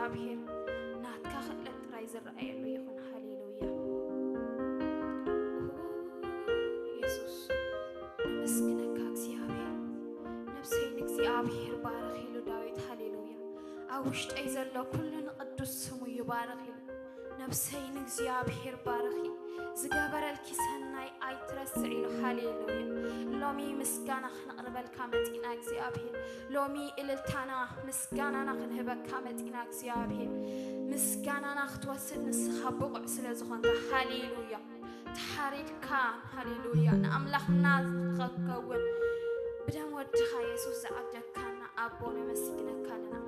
እግዚአብሔር ናትካ ክእለት ጥራይ ዝረአየሉ ይኹን ሃሌሉያ ኢየሱስ ነመስግነካ እግዚአብሔር ነፍሰይን እግዚአብሔር ባረኺሉ ዳዊት ሃሌሉያ ኣብ ውሽጠይ ዘሎ ኩሉ ንቅዱስ ስሙ ይባረኽ ኢሉ ነፍሰይን እግዚአብሔር ባረኺ ዝገበረልኪ ሰናይ ኣይትረስዕ ኢሉ ሃሌሉያ ሎሚ ምስጋና ክንቅርበልካ መፂና እግዚአብሔር ሎሚ እልልታና ምስጋናና ክንህበካ መፂና እግዚአብሔር ምስጋናና ክትወስድ ንስኻ ብቑዕ ስለ ዝኾንካ ሃሌሉያ ተሓሪድካ ሃሌሉያ ንኣምላኽና ዝኸከውን ብደም ወድኻ ኢየሱስ ዝዓደግካና ኣቦ ነመስግነካ ኣለና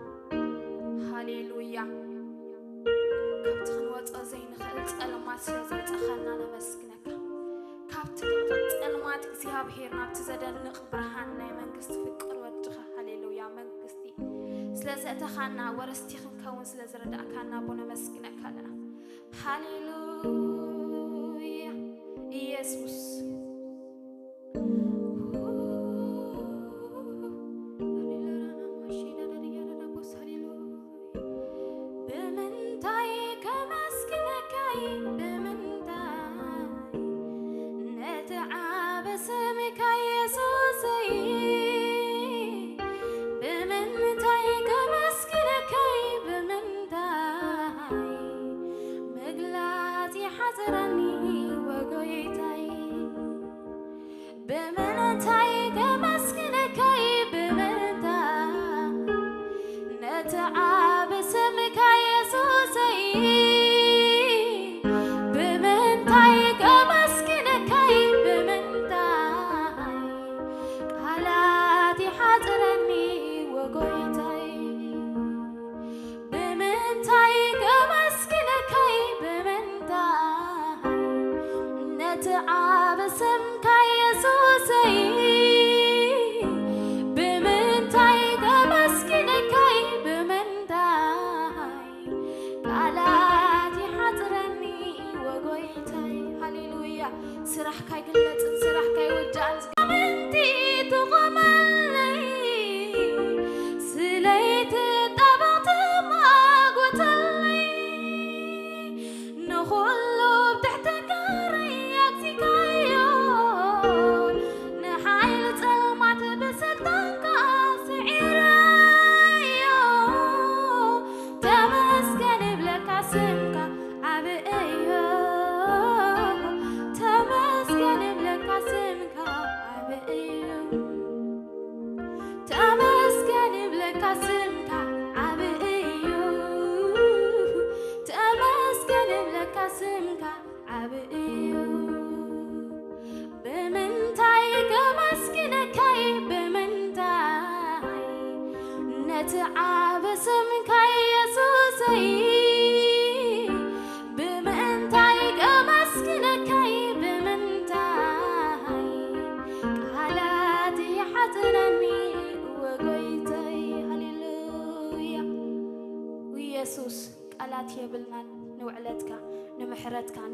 ሃሌሉያ ካብቲ ክንወፅኦ ዘይንኽእል ፀልማት ስለ ዘውፅኸና ነመስግነካ ካብቲ ፀልማት እግዚአብሔር ናብቲ ዘደንቕ ብርሃን ናይ መንግስቲ ፍቅር ወድኻ ሃሌሉያ መንግስቲ ስለ ዘእተኻና ወረስቲ ክንከውን ስለ ዝረዳእካና ኣቦ ነመስግነካ ኣለና ሃሌሉያ ኢየሱስ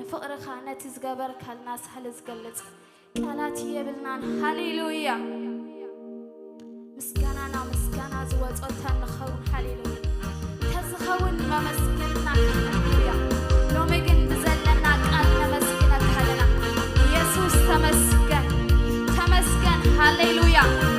نفقرك نتزجبرك الناس هلزجلت قالت يبلنا هاليلويا مسكنا مسكنا زوج أتنا خون هاليلويا تزخون ما مسكنا هاليلويا لو مجن بزلنا قالنا مسكنا هالنا يسوع تمسكن تمسكن هاليلويا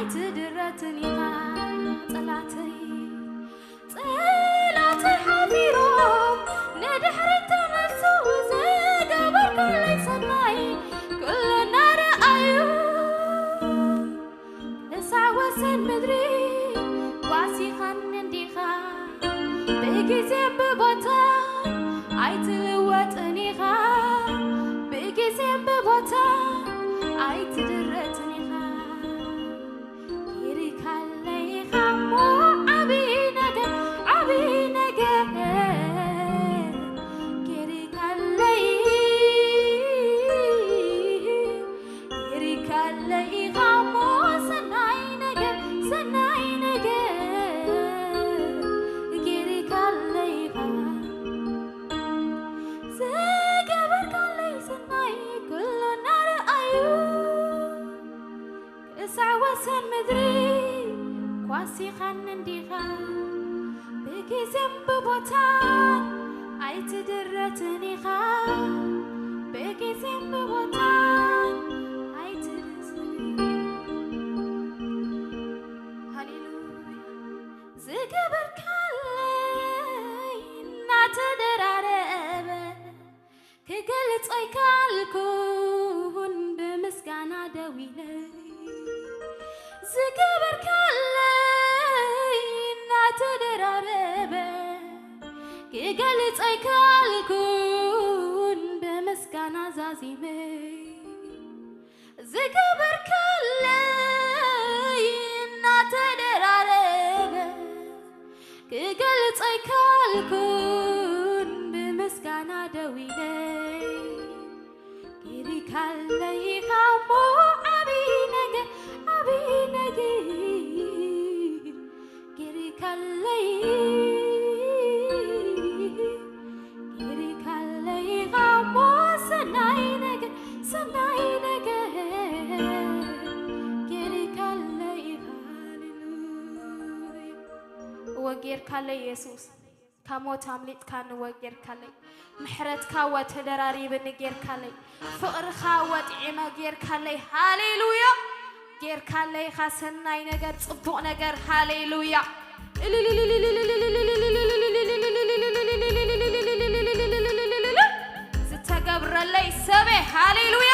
አይትድረትኒኻ ጠላተይ ሓቢሮም ንድሕሪት ተመልሱ ዝገበርካለይ ሰናይ ኩሉ እናረኣዩ እሳዕ ወሰን ምድሪ ዋሲኻን እንዲኻ ብጊዜ ብቦታ አይትልወጥን ኢኻ ብጊዜ ብቦታ አይትድረትን ኢኻ ጌሪካለይ ኢኻ እሞ ዓብዪ ነገር ጌሪካለይ ኢኻ እሞ ሰናይ ነገር ጌሪካለይ ኢኻ ዝገበርካለይ ሰናይ ኩሉ እናረኣዩ እሳዕ ወሰን ምድሪ ኳሲኻን እንዲኻ ብጊዜም ብቦታን አይትድረትን ኢኻ ብጊዜም ብቦታን አይትድረትን ሃሌሉያ ዝገበርካለይ እናተደራረበ ክገልጾ ይካልኩን ብምስጋና ደው ኢለይ ዝገበርካለይ እናተደራረበ ክገልጾ ይካልኩን ብምስጋና ዛዚመይ ዝገበርካለይ እናተደራረበ ክገልጾ ይካልኩን ብምስጋና ደው ኢለይ ጌሪካለይ ኢኻ እሞ ዓብዪ ነገር ጌሪካለይ ኢኻ እሞ ሰናይ ነገር ጌሪካለይ ኢኻ ሃሌሉያ ወጌርካለይ ኢየሱስ ካሞት አምሊጥካ ንወጌርካለይ ምሕረትካ ወተደራሪብኒ ጌርካለይ ፍቕርኻ ወጥዒመ ጌርካለይ ሃሌሉያ ጌርካለይ ኢኻ ሰናይ ነገር ጽቡቕ ነገር ሃሌሉያ ዝተገብረለይ ሰበ ሃሌሉያ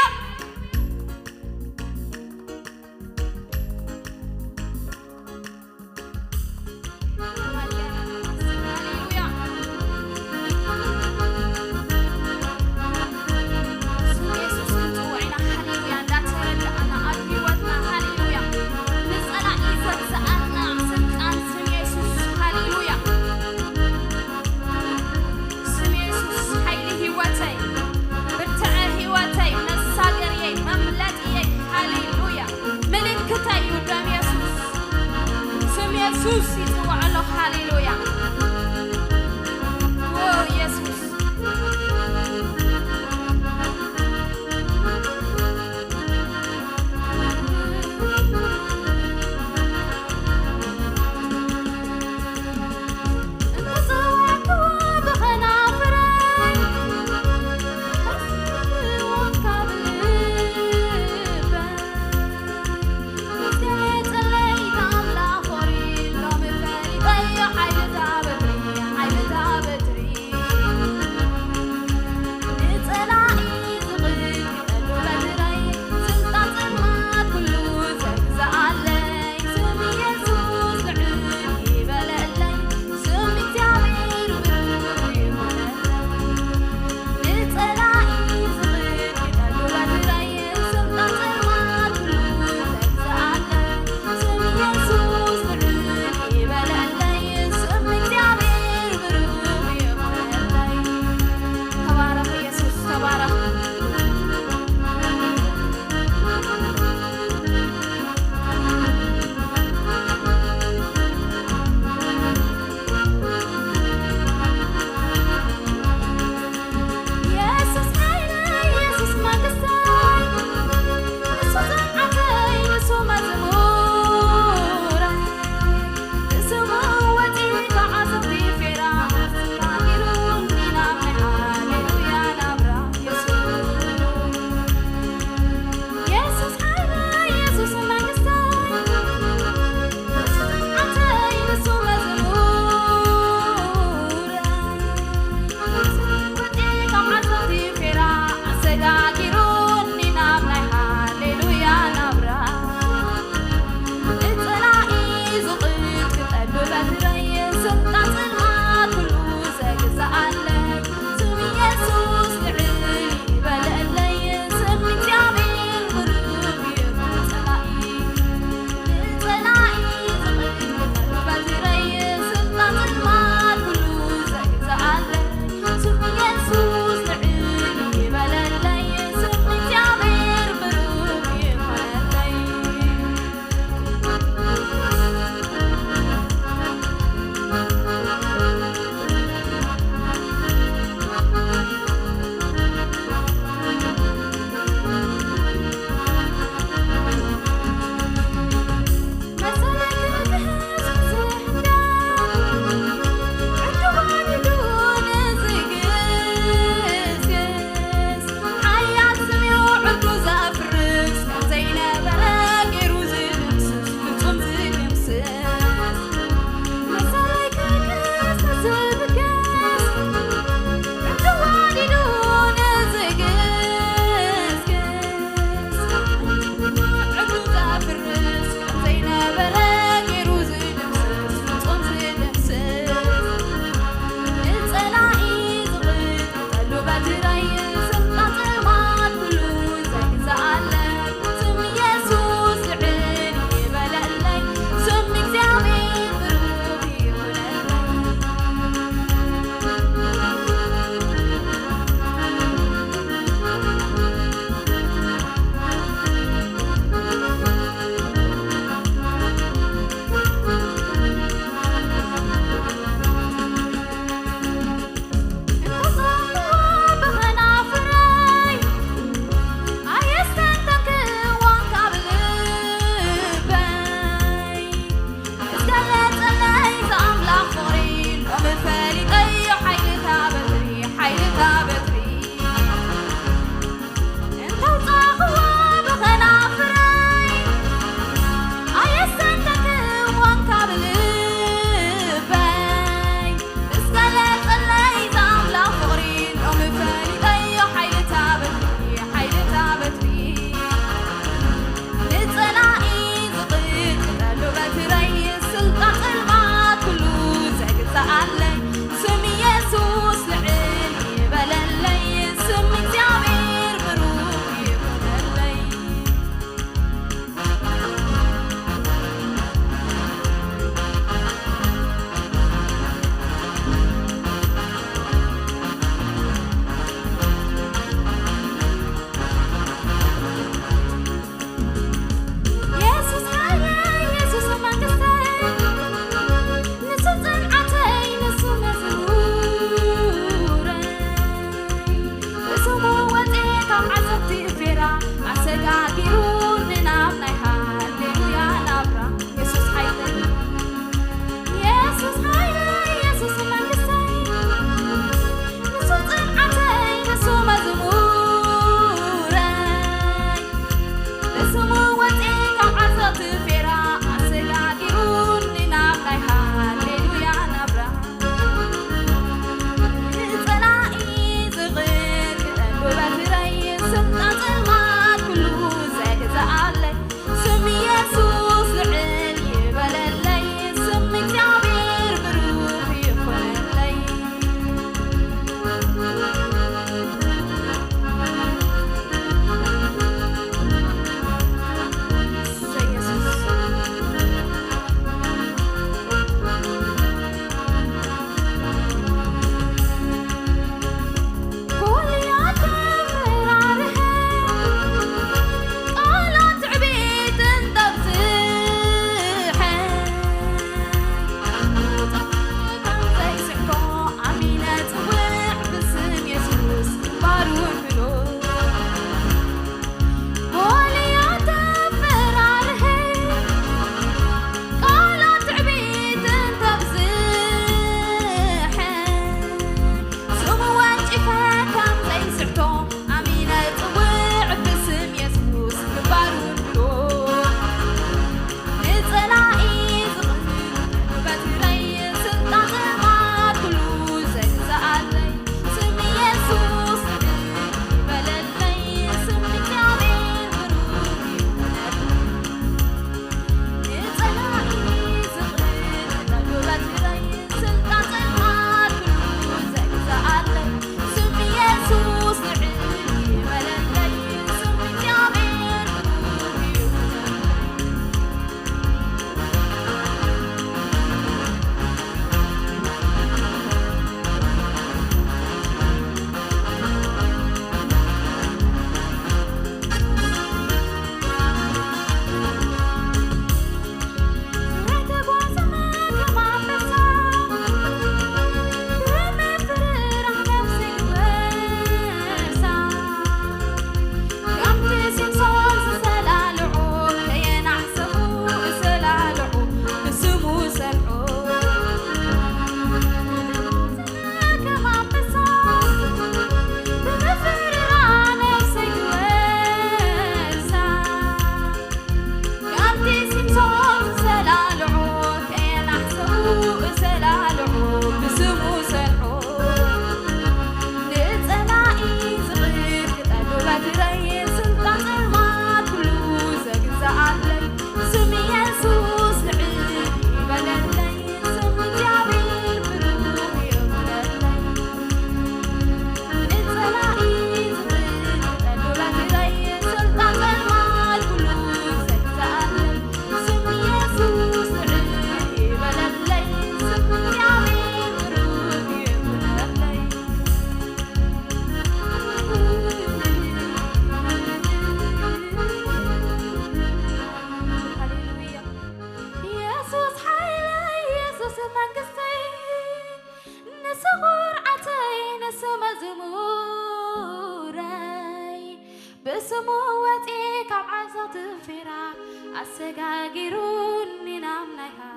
بسموتي كعزات فيرا أسجاجروني نامناها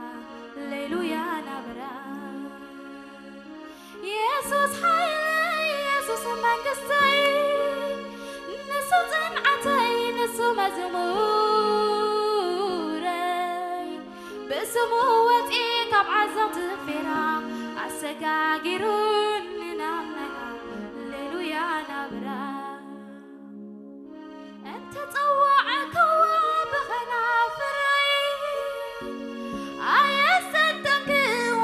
ليلويا نبرا يسوس حيلي يسوس منقستي نسو زنعتي نسو مزموري بسموتي كعزات فيرا أسجاجروني نامناها ليلويا نبرا تطوعك وبخنافري أيصدق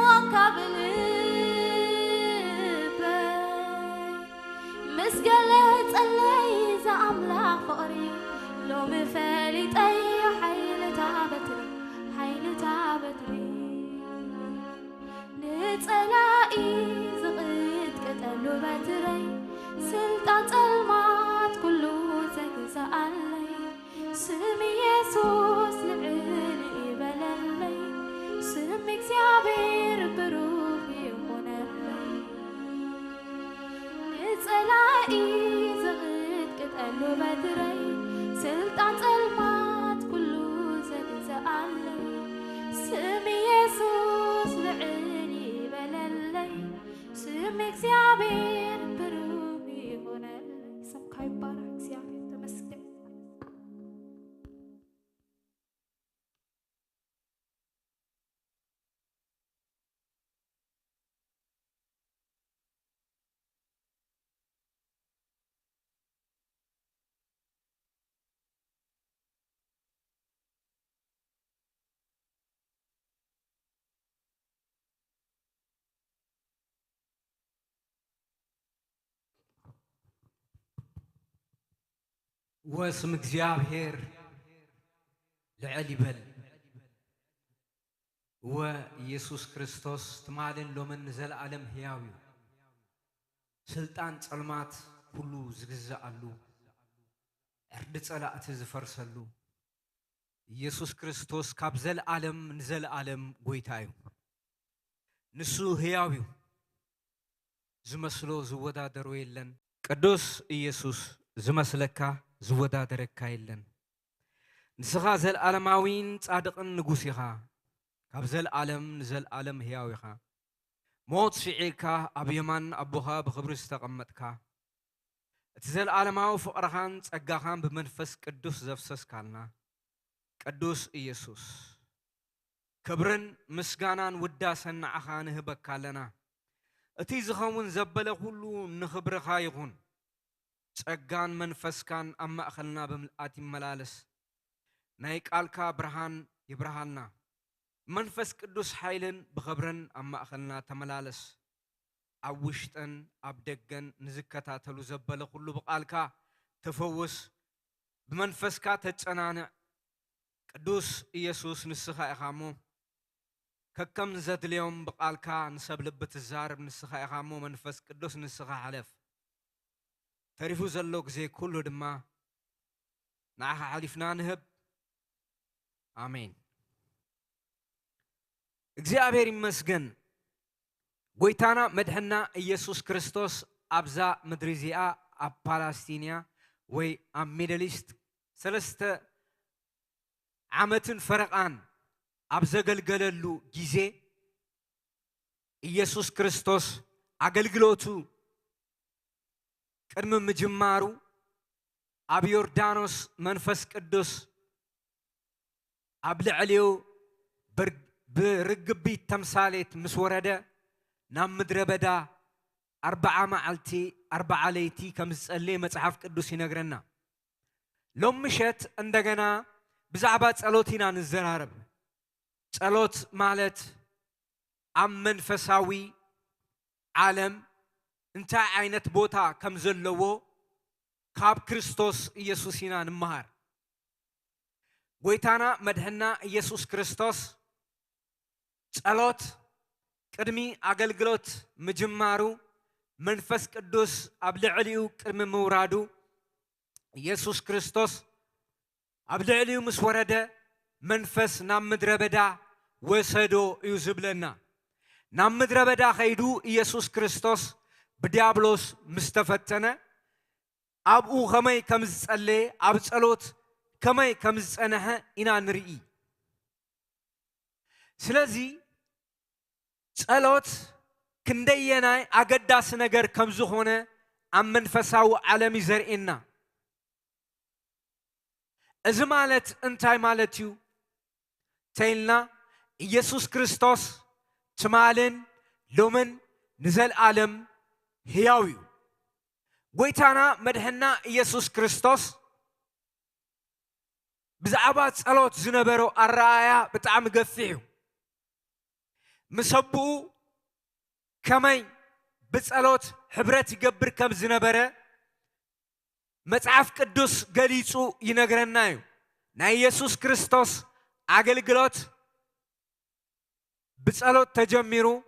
وقبلبي مسقلت اللي إذا أملاك فقري لو مفالت أي حيل تابتري نتلاقي زغيت كتلو بتري سلطان المات كله زقزقلي سمي يسوس لعلي بللي سمي እግዚአብሔር ብሩክ ይሆነልኝ ንጸላኢ ዝቕት ቅጠሉ በትረይ ስልጣን ጸልማት ኩሉ ዘግዝኣለይ ስምي يسوس لعلي بللي ስምي እግዚአብሔር ብሩክ ይሆነልኝ ስምካ ይባረክ እግዚአብሔር ተመስገን واسم እግዚአብሔር ልዕል ይበል ወኢየሱስ ክርስቶስ ትማልን ሎምን ዘለዓለም ሕያው እዩ ስልጣን ጸልማት ሁሉ ዝግዛኣሉ ዕርዲ ጸላእቲ ዝፈርሰሉ ኢየሱስ ክርስቶስ ካብ ዘለዓለም ንዘለዓለም ጎይታ እዩ ንሱ ሕያው እዩ ዝመስሎ ዝወዳደሮ የለን ቅዱስ ኢየሱስ ዝመስለካ ዝወዳደረካ የለን ንስኻ ዘለዓለማዊን ጻድቕን ንጉስ ኢኻ ካብ ዘለዓለም ንዘለዓለም ሕያው ኢኻ ሞት ስዒርካ ኣብ የማን ኣቦኻ ብኽብሪ ዝተቐመጥካ እቲ ዘለዓለማዊ ፍቕርኻን ጸጋኻን ብመንፈስ ቅዱስ ዘፍሰስካልና ቅዱስ ኢየሱስ ክብርን ምስጋናን ውዳሰን ንዓኻ ንህበካ ኣለና እቲ ዝኸውን ዘበለ ኩሉ ንኽብርኻ ይኹን ጸጋን መንፈስካን ኣብ ማእኸልና ብምልኣት ይመላለስ ናይ ቃልካ ብርሃን ይብርሃልና መንፈስ ቅዱስ ኃይልን ብኽብርን ኣብ ማእኸልና ተመላለስ ኣብ ውሽጥን ኣብ ደገን ንዝከታተሉ ዘበለ ኩሉ ብቃልካ ተፈውስ ብመንፈስካ ተጸናንዕ ቅዱስ ኢየሱስ ንስኻ ኢኻ እሞ ከከም ዘድልዮም ብቃልካ ንሰብ ልቢ ትዛርብ ንስኻ ኢኻ እሞ መንፈስ ቅዱስ ንስኻ ሓለፍ ተሪፉ ዘሎ ግዜ ኩሉ ድማ ንዓኻ ሓሊፍና ንህብ አሜን እግዚአብሔር ይመስገን ጎይታና መድሕና ኢየሱስ ክርስቶስ ኣብዛ ምድሪ እዚኣ ኣብ ፓለስቲንያ ወይ ኣብ ሚድል ኢስት ሰለስተ ዓመትን ፈረቓን ኣብ ዘገልገለሉ ጊዜ ኢየሱስ ክርስቶስ ኣገልግሎቱ ቅድሚ ምጅማሩ ኣብ ዮርዳኖስ መንፈስ ቅዱስ ኣብ ልዕሊኡ برقبي تمثالت مسوردة نام مدربدا 4 معلتي 4 ليتي كمزقلي مصحف قدوس ينغرنا لوم مشت عندنا بزعبا ጸሎቲና نزرارب ጸሎት ማለት ኣብ መንፈሳዊ ዓለም እንታይ ዓይነት ቦታ ከም ዘለዎ ካብ ክርስቶስ ኢየሱስ ኢና ንመሃር ጎይታና መድሕና ኢየሱስ ክርስቶስ ጸሎት ቅድሚ አገልግሎት ምጅማሩ መንፈስ ቅዱስ ኣብ ልዕሊኡ ቅድሚ ምውራዱ ኢየሱስ ክርስቶስ ኣብ ልዕሊኡ ምስ ወረደ መንፈስ ናብ ምድረ በዳ ወሰዶ እዩ ዝብለና ናብ ምድረ በዳ ኸይዱ ኢየሱስ ክርስቶስ ብዲያብሎስ ምስተፈተነ أبو خمي كمز اللي أب صلوت كمي كمز أنها إنا نرئي سلازي صلوت كندينا أقداس نجر كمزو هنا أم منفساو عالمي زرئنا إذا مالت أنتي مالتيو تيلنا يسوع كريستوس تمالن لومن نزل عالم هياويو قويتانا مدهنا يسوع كريستوس بزعبات صلوت زنبرو الرأي بتعم قفيو مسبو كمي بصلوت حبرت يقبر كم زنبره مصحف قدوس قليصو ينغرنايو نا يسوع كريستوس አገልግሎት بصلوت تجميرو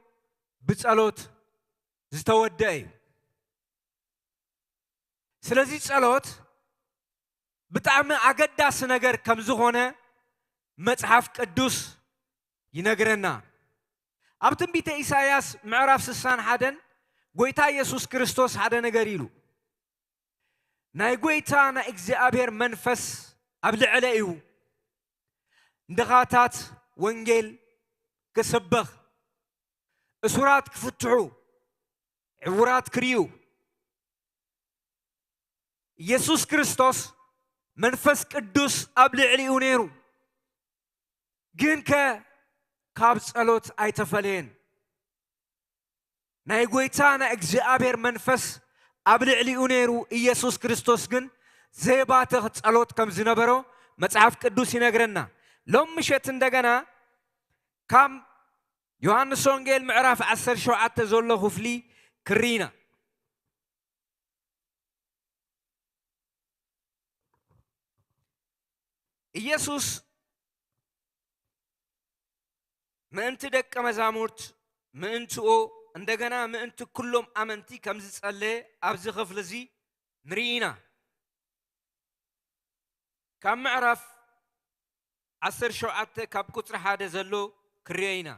بصلوت ዝተወደእ ስለዚህ ጸሎት بጣዕሚ አገዳስ ነገር ከም ዝኾነ መጽሐፍ ቅዱስ ይነግረና ኣብ ትንቢተ ኢሳይያስ ምዕራፍ 61 ጎይታ ኢየሱስ ክርስቶስ ሓደ ነገር ኢሉ ናይ ጎይታ ናይ እግዚአብሔር መንፈስ ኣብ ልዕለ እዩ እንደኻታት ወንጌል ክስበኽ እስራት ክፍትሑ ዕውራት ክርዩ ኢየሱስ ክርስቶስ መንፈስ ቅዱስ ኣብ ልዕሊኡ ነይሩ ግን ካብ ጸሎት ኣይተፈለየን ናይ ጎይታ ናይ እግዚአብሔር መንፈስ ኣብ ልዕሊኡ ነይሩ ኢየሱስ ክርስቶስ ግን ዘይባትኽ ጸሎት ከም ዝነበሮ መጽሐፍ ቅዱስ ይነግረና ሎም ምሸት እንደገና ካም ዮሐንስ ወንጌል ምዕራፍ 17 ዘሎ ክፍሊ ክሪና ኢየሱስ ምእንቲ ደቀ መዛሙርት ምእንትኦ እንደገና ምእንቲ ኩሎም አመንቲ ከም ዝጸለየ ኣብዚ ክፍሊ እዚ ንሪኢና ካብ ምዕራፍ 17 ካብ ቁጥሪ 1 ዘሎ ክርኢና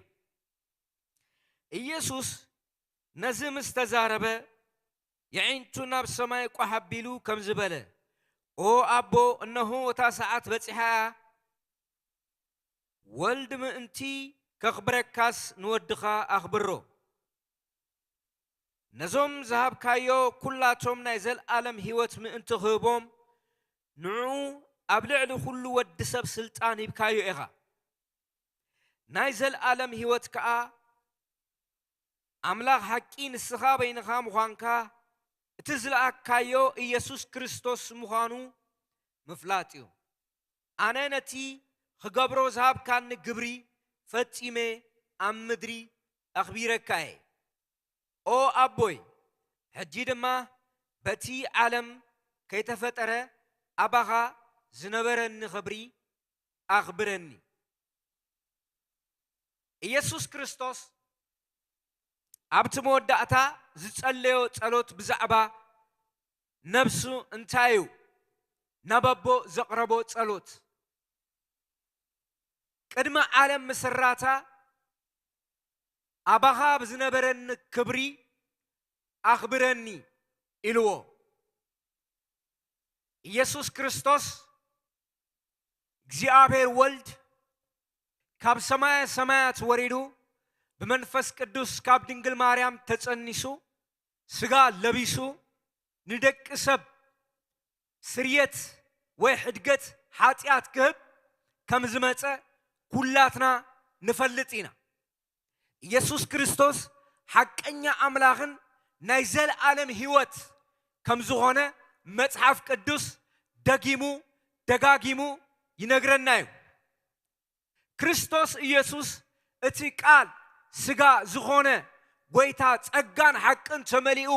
ኢየሱስ ነዚ ምስ ተዛረበ የዒንቱ ናብ ሰማይ ቋሕ ኣቢሉ ከም ዝበለ ኦ ኣቦ እነሆ እታ ሰዓት በፂሓ ወልድ ምእንቲ ከኽብረካስ ንወድኻ ኣኽብሮ ነዞም ዝሃብካዮ ኩላቶም ናይ ዘለኣለም ህይወት ምእንቲ ክህቦም ንዑ ኣብ ልዕሊ ኩሉ ወዲ ሰብ ስልጣን ሂብካዮ ኢኻ ናይ ዘለኣለም ህይወት ከዓ ኣምላኽ ሓቂ ንስኻ በይንኻ ምዃንካ እቲ ዝለኣካዮ ኢየሱስ ክርስቶስ ምዃኑ ምፍላጥ እዩ ኣነ ነቲ ክገብሮ ዝሃብካኒ ግብሪ ፈጺመ ኣብ ምድሪ ኣኽቢረካ እየ ኦ ኣቦይ ሕጂ ድማ በቲ ዓለም ከይተፈጠረ ኣባኻ ዝነበረኒ ክብሪ ኣኽብረኒ ኢየሱስ ክርስቶስ ኣብቲ መወዳእታ ዝጸለዮ ጸሎት ብዛዕባ ነብሱ እንታይ እዩ ናብ ኣቦ ዘቕረቦ ጸሎት ቅድመ ዓለም ምስራታ ኣባኻ ብዝነበረኒ ክብሪ ኣኽብረኒ ኢልዎ ኢየሱስ ክርስቶስ እግዚአብሔር ወልድ ካብ ሰማየ ሰማያት ወሪዱ بمنفس قدوس كاب دنجل مريم تتصنيسو سغا لبيسو ندك سب سريت وحدقت حاتيات كب كم زمصه كلاتنا نفلطينا ኢየሱስ ክርስቶስ ሐቀኛ አምላኽን ናይ ዘለዓለም ህይወት ከም ዝኾነ መጽሐፍ ቅዱስ ደጋጊሙ ይነግረናዩ ክርስቶስ ኢየሱስ እቲ ቃል ስጋ ዝኾነ ጎይታ ጸጋን ሐቅን ተመሊኡ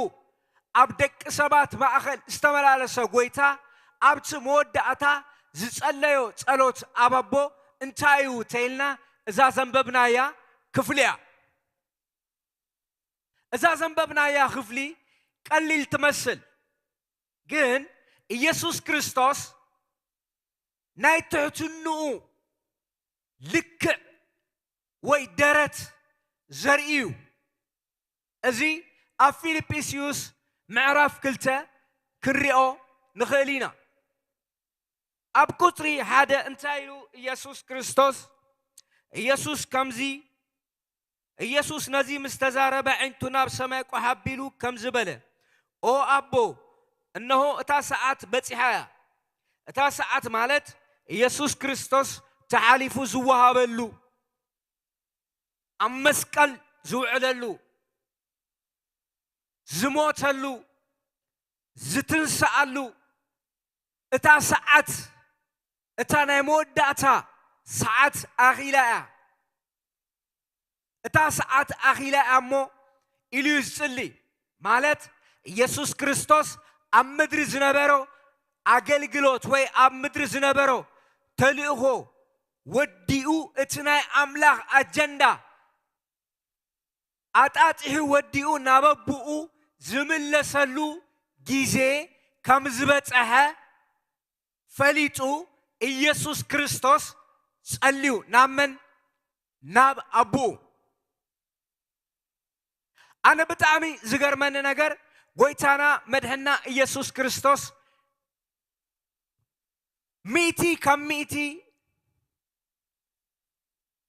ኣብ ደቂ ሰባት ማእኸል ዝተመላለሰ ጎይታ ኣብቲ መወዳእታ ዝጸለዮ ጸሎት ኣባቦ እንታይ እዩ ተይልና እዛ ዘንበብናያ ክፍልያ እዛ ዘንበብናያ ክፍሊ ቀሊል ትመስል ግን ኢየሱስ ክርስቶስ ናይ ትሕትንኡ ልክዕ ወይ ደረት ዘርእዩ እዚ ኣብ ፊልጵስዩስ ምዕራፍ 2 ክሪኦ نخلينا أب كتري هذا انتايلو يسوع كريستوس يسوع كمزي يسوع نزي مستزارب عندنا بسماك وحبيلو كمزبلة أو أبو إنه تاسعات بتسحيا تاسعات مالت يسوع كريستوس تعاليفو زوها بلو أمسكال زوعللو زموتلو زتنسألو تاسعات تانا موداتا ساعات أغيلا تاسعات أغيلا أمو إليوزلي مالت يسوع كريستوس أم مدر زنبرو أجلجلوت وي أم مدر زنبرو تلقو وديو اتناي أملاخ أجندا أتأتيه وديو ناببؤو زمن لسلو جيزي كمزبت أها فليتو يسوع كريستوس سأليو نامن ناب أبو أنا بتعمي زجر من نجر قويتانا مدهنا يسوع كريستوس ميتي كم ميتي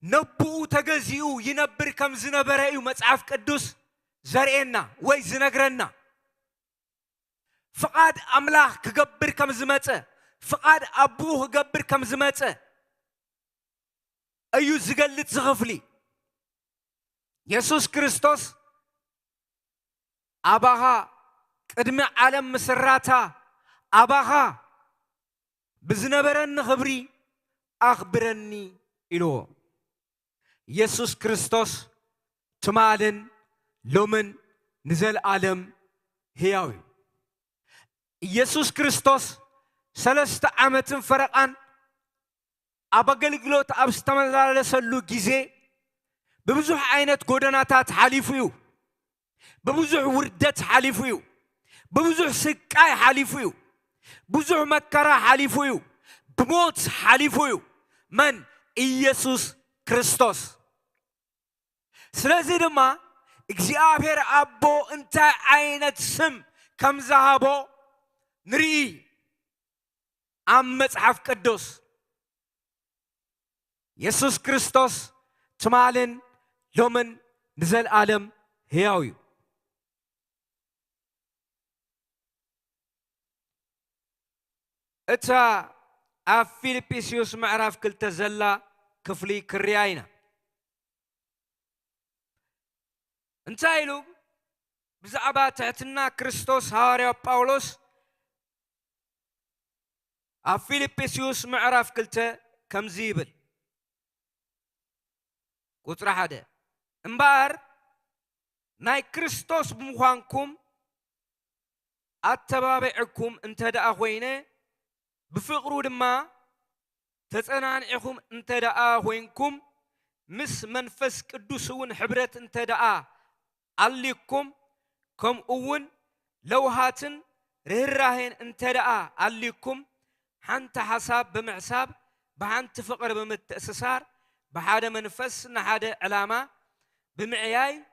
نبؤ تجزيو ينبر كم زنبرأيو متعاف قدوس زرعنا وي زنجرنا فقاد أملاح كجبر كم زمته فقاد أبوه كجبر كم زمته أيو زقلت زغفلي يسوع كريستوس أباها قدم عالم مسراتا أباها بزنبرن خبري أخبرني إلو يسوع كريستوس تمالن لومن نزل عالم هياوي يسوع كريستوس سلست عامة فرقان أبغلغلوت أبستمال لسلو جيزي ببزح عينت قدناتات حليفيو ببزح وردت حليفيو ببزح سكاي حليفيو ببزح مكرا حليفيو بموت حليفيو من يسوع كريستوس سلازي دما እግዚአብሔር አቦ እንታ አይነት ስም ከምዛሃቦ ንሪ አም መጽሐፍ ቅዱስ ኢየሱስ ክርስቶስ ትማልን ሎምን ንዘልዓለም ሕያው እዩ እታ ኣብ ፊልጵስዩስ ምዕራፍ 2 ዘላ ክፍሊ ክርያይና انتايلو بزعبا تحتنا كريستوس هاريو باولوس فيليبيسيوس معرف كلته كم زيبل قطر حدا امبار ناي كريستوس بمخوانكم اتبابعكم انت دا اخوينه بفقرو دما تصنانعكم انت دا اخوينكم مس منفس قدوسون حبرت انت دا عليكم كم أون لو هاتن رهراهن انتداء عليكم حنت حساب بمعساب بحنت فقر بمتأسسار بحادة منفس نحادة علامة بمعياي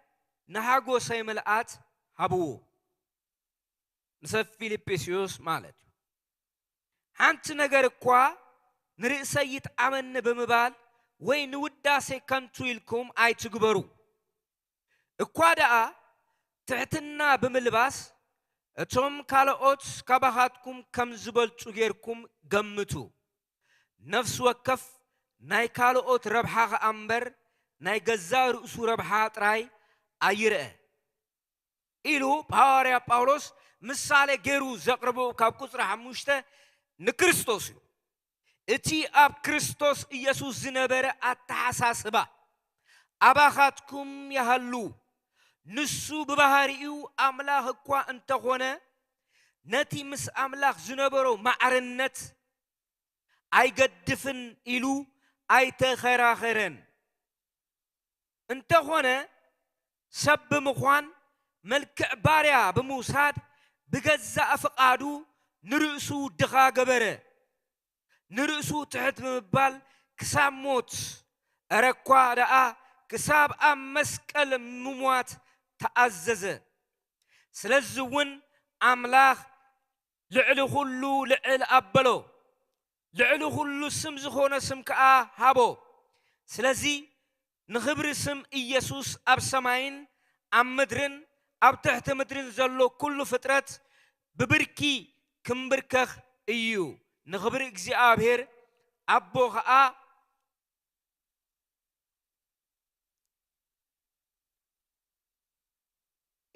نحاقو سيملآت هبو نسف فيليبيسيوس مالت حنت نقر كوا نرئسيت عمن بمبال وين وداسي كنتو لكم اي تقبرو اقوادا تحتنا بملباس اتوم كالوت كباهاتكم كم زبلتو غيركم غمتو نفس وكف ناي كالوت ربحا امبر ناي غزار اسو ربحا طراي ايره إلو بحواريا باولوس مثالي غيرو زقربو كاب قصر حموشته نكريستوس اتي اب كريستوس يسوع زنبر اتحساسبا اباخاتكم يهلو نسو ببهاريو أملاخ كوا انت هنا نتي مس أملاخ زنبرو معرنت أي قدفن إلو أي تخراخرن انت هنا سب مخوان ملك باريا بموساد بجزء فقادو نرسو دخا قبره نرسو تحت مبال كسام موت أركوا دعا كساب أم مسكال مموات تأزز سلزون أملاخ ልዕሊ ኩሉ ልዕል ኣበሎ ልዕሊ ኩሉ ስም ዝኾነ ስም ከዓ ሃቦ ስለዚ ንኽብሪ ስም ኢየሱስ ኣብ ሰማይን ኣብ ምድርን ኣብ ትሕቲ ምድርን ዘሎ ኩሉ ፍጥረት ብብርኪ ክምብርከኽ እዩ ንኽብሪ እግዚኣብሔር ኣቦ ከዓ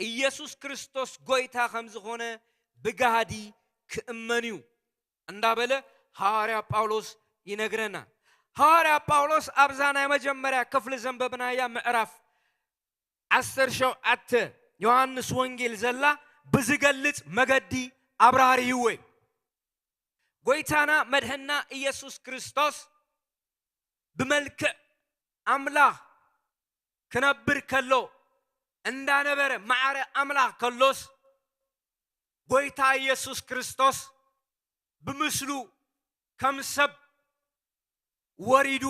ኢየሱስ ክርስቶስ ጎይታ ከም ዝኾነ ብጋሃዲ ክእመን እዩ እንዳበለ ሐዋርያ ጳውሎስ ይነግረና ሐዋርያ ጳውሎስ ኣብዛ ናይ መጀመርያ ክፍሊ ዘንበብናያ ምዕራፍ 17 ዮሐንስ ወንጌል ዘላ ብዝገልጽ መገዲ ኣብራሪህዎ ጎይታና መድህና ኢየሱስ ክርስቶስ ብመልክዕ ኣምላኽ ክነብር ከሎ እንዳነበረ ማዕረ ኣምላኽ ከሎስ ጎይታ ኢየሱስ ክርስቶስ ብምስሉ ከም ሰብ ወሪዱ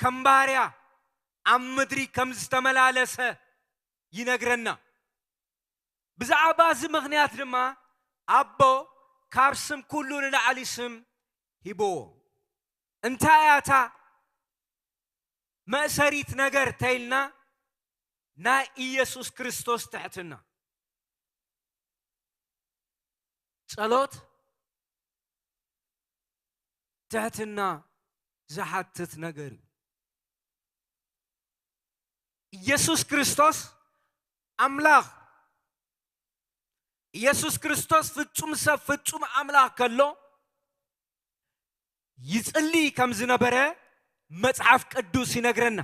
ከም ባርያ ኣብ ምድሪ ከም ዝተመላለሰ ይነግረና ብዛዕባ እዚ ምኽንያት ድማ ኣቦ ካብ ስም ኩሉ ንላዕሊ ስም ሂቦዎ እንታይ እያ መእሰሪት ነገር ተይልና ናይ ኢየሱስ ክርስቶስ ትሕትና ጸሎት ትሕትና ዝሓትት ነገር እዩ ኢየሱስ ክርስቶስ ኣምላኽ ኢየሱስ ክርስቶስ ፍጹም ሰብ ፍጹም ኣምላኽ ከሎ ይጽልይ ከም ዝነበረ መጽሓፍ ቅዱስ ይነግረና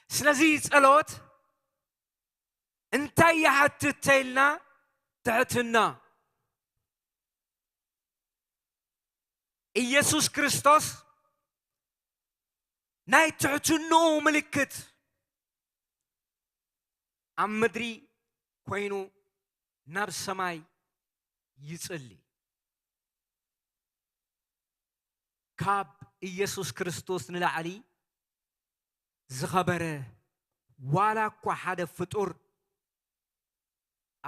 ስለዚ ጸሎት እንታይ ይሓትት ተይልና ትሕትና ኢየሱስ ክርስቶስ ናይ ትሕትንኡ ምልክት ኣብ ምድሪ ኮይኑ ናብ ሰማይ ይጽልይ ካብ ኢየሱስ ክርስቶስ ንላዕሊ ዝኸበረ ዋላ እኳ ሓደ ፍጡር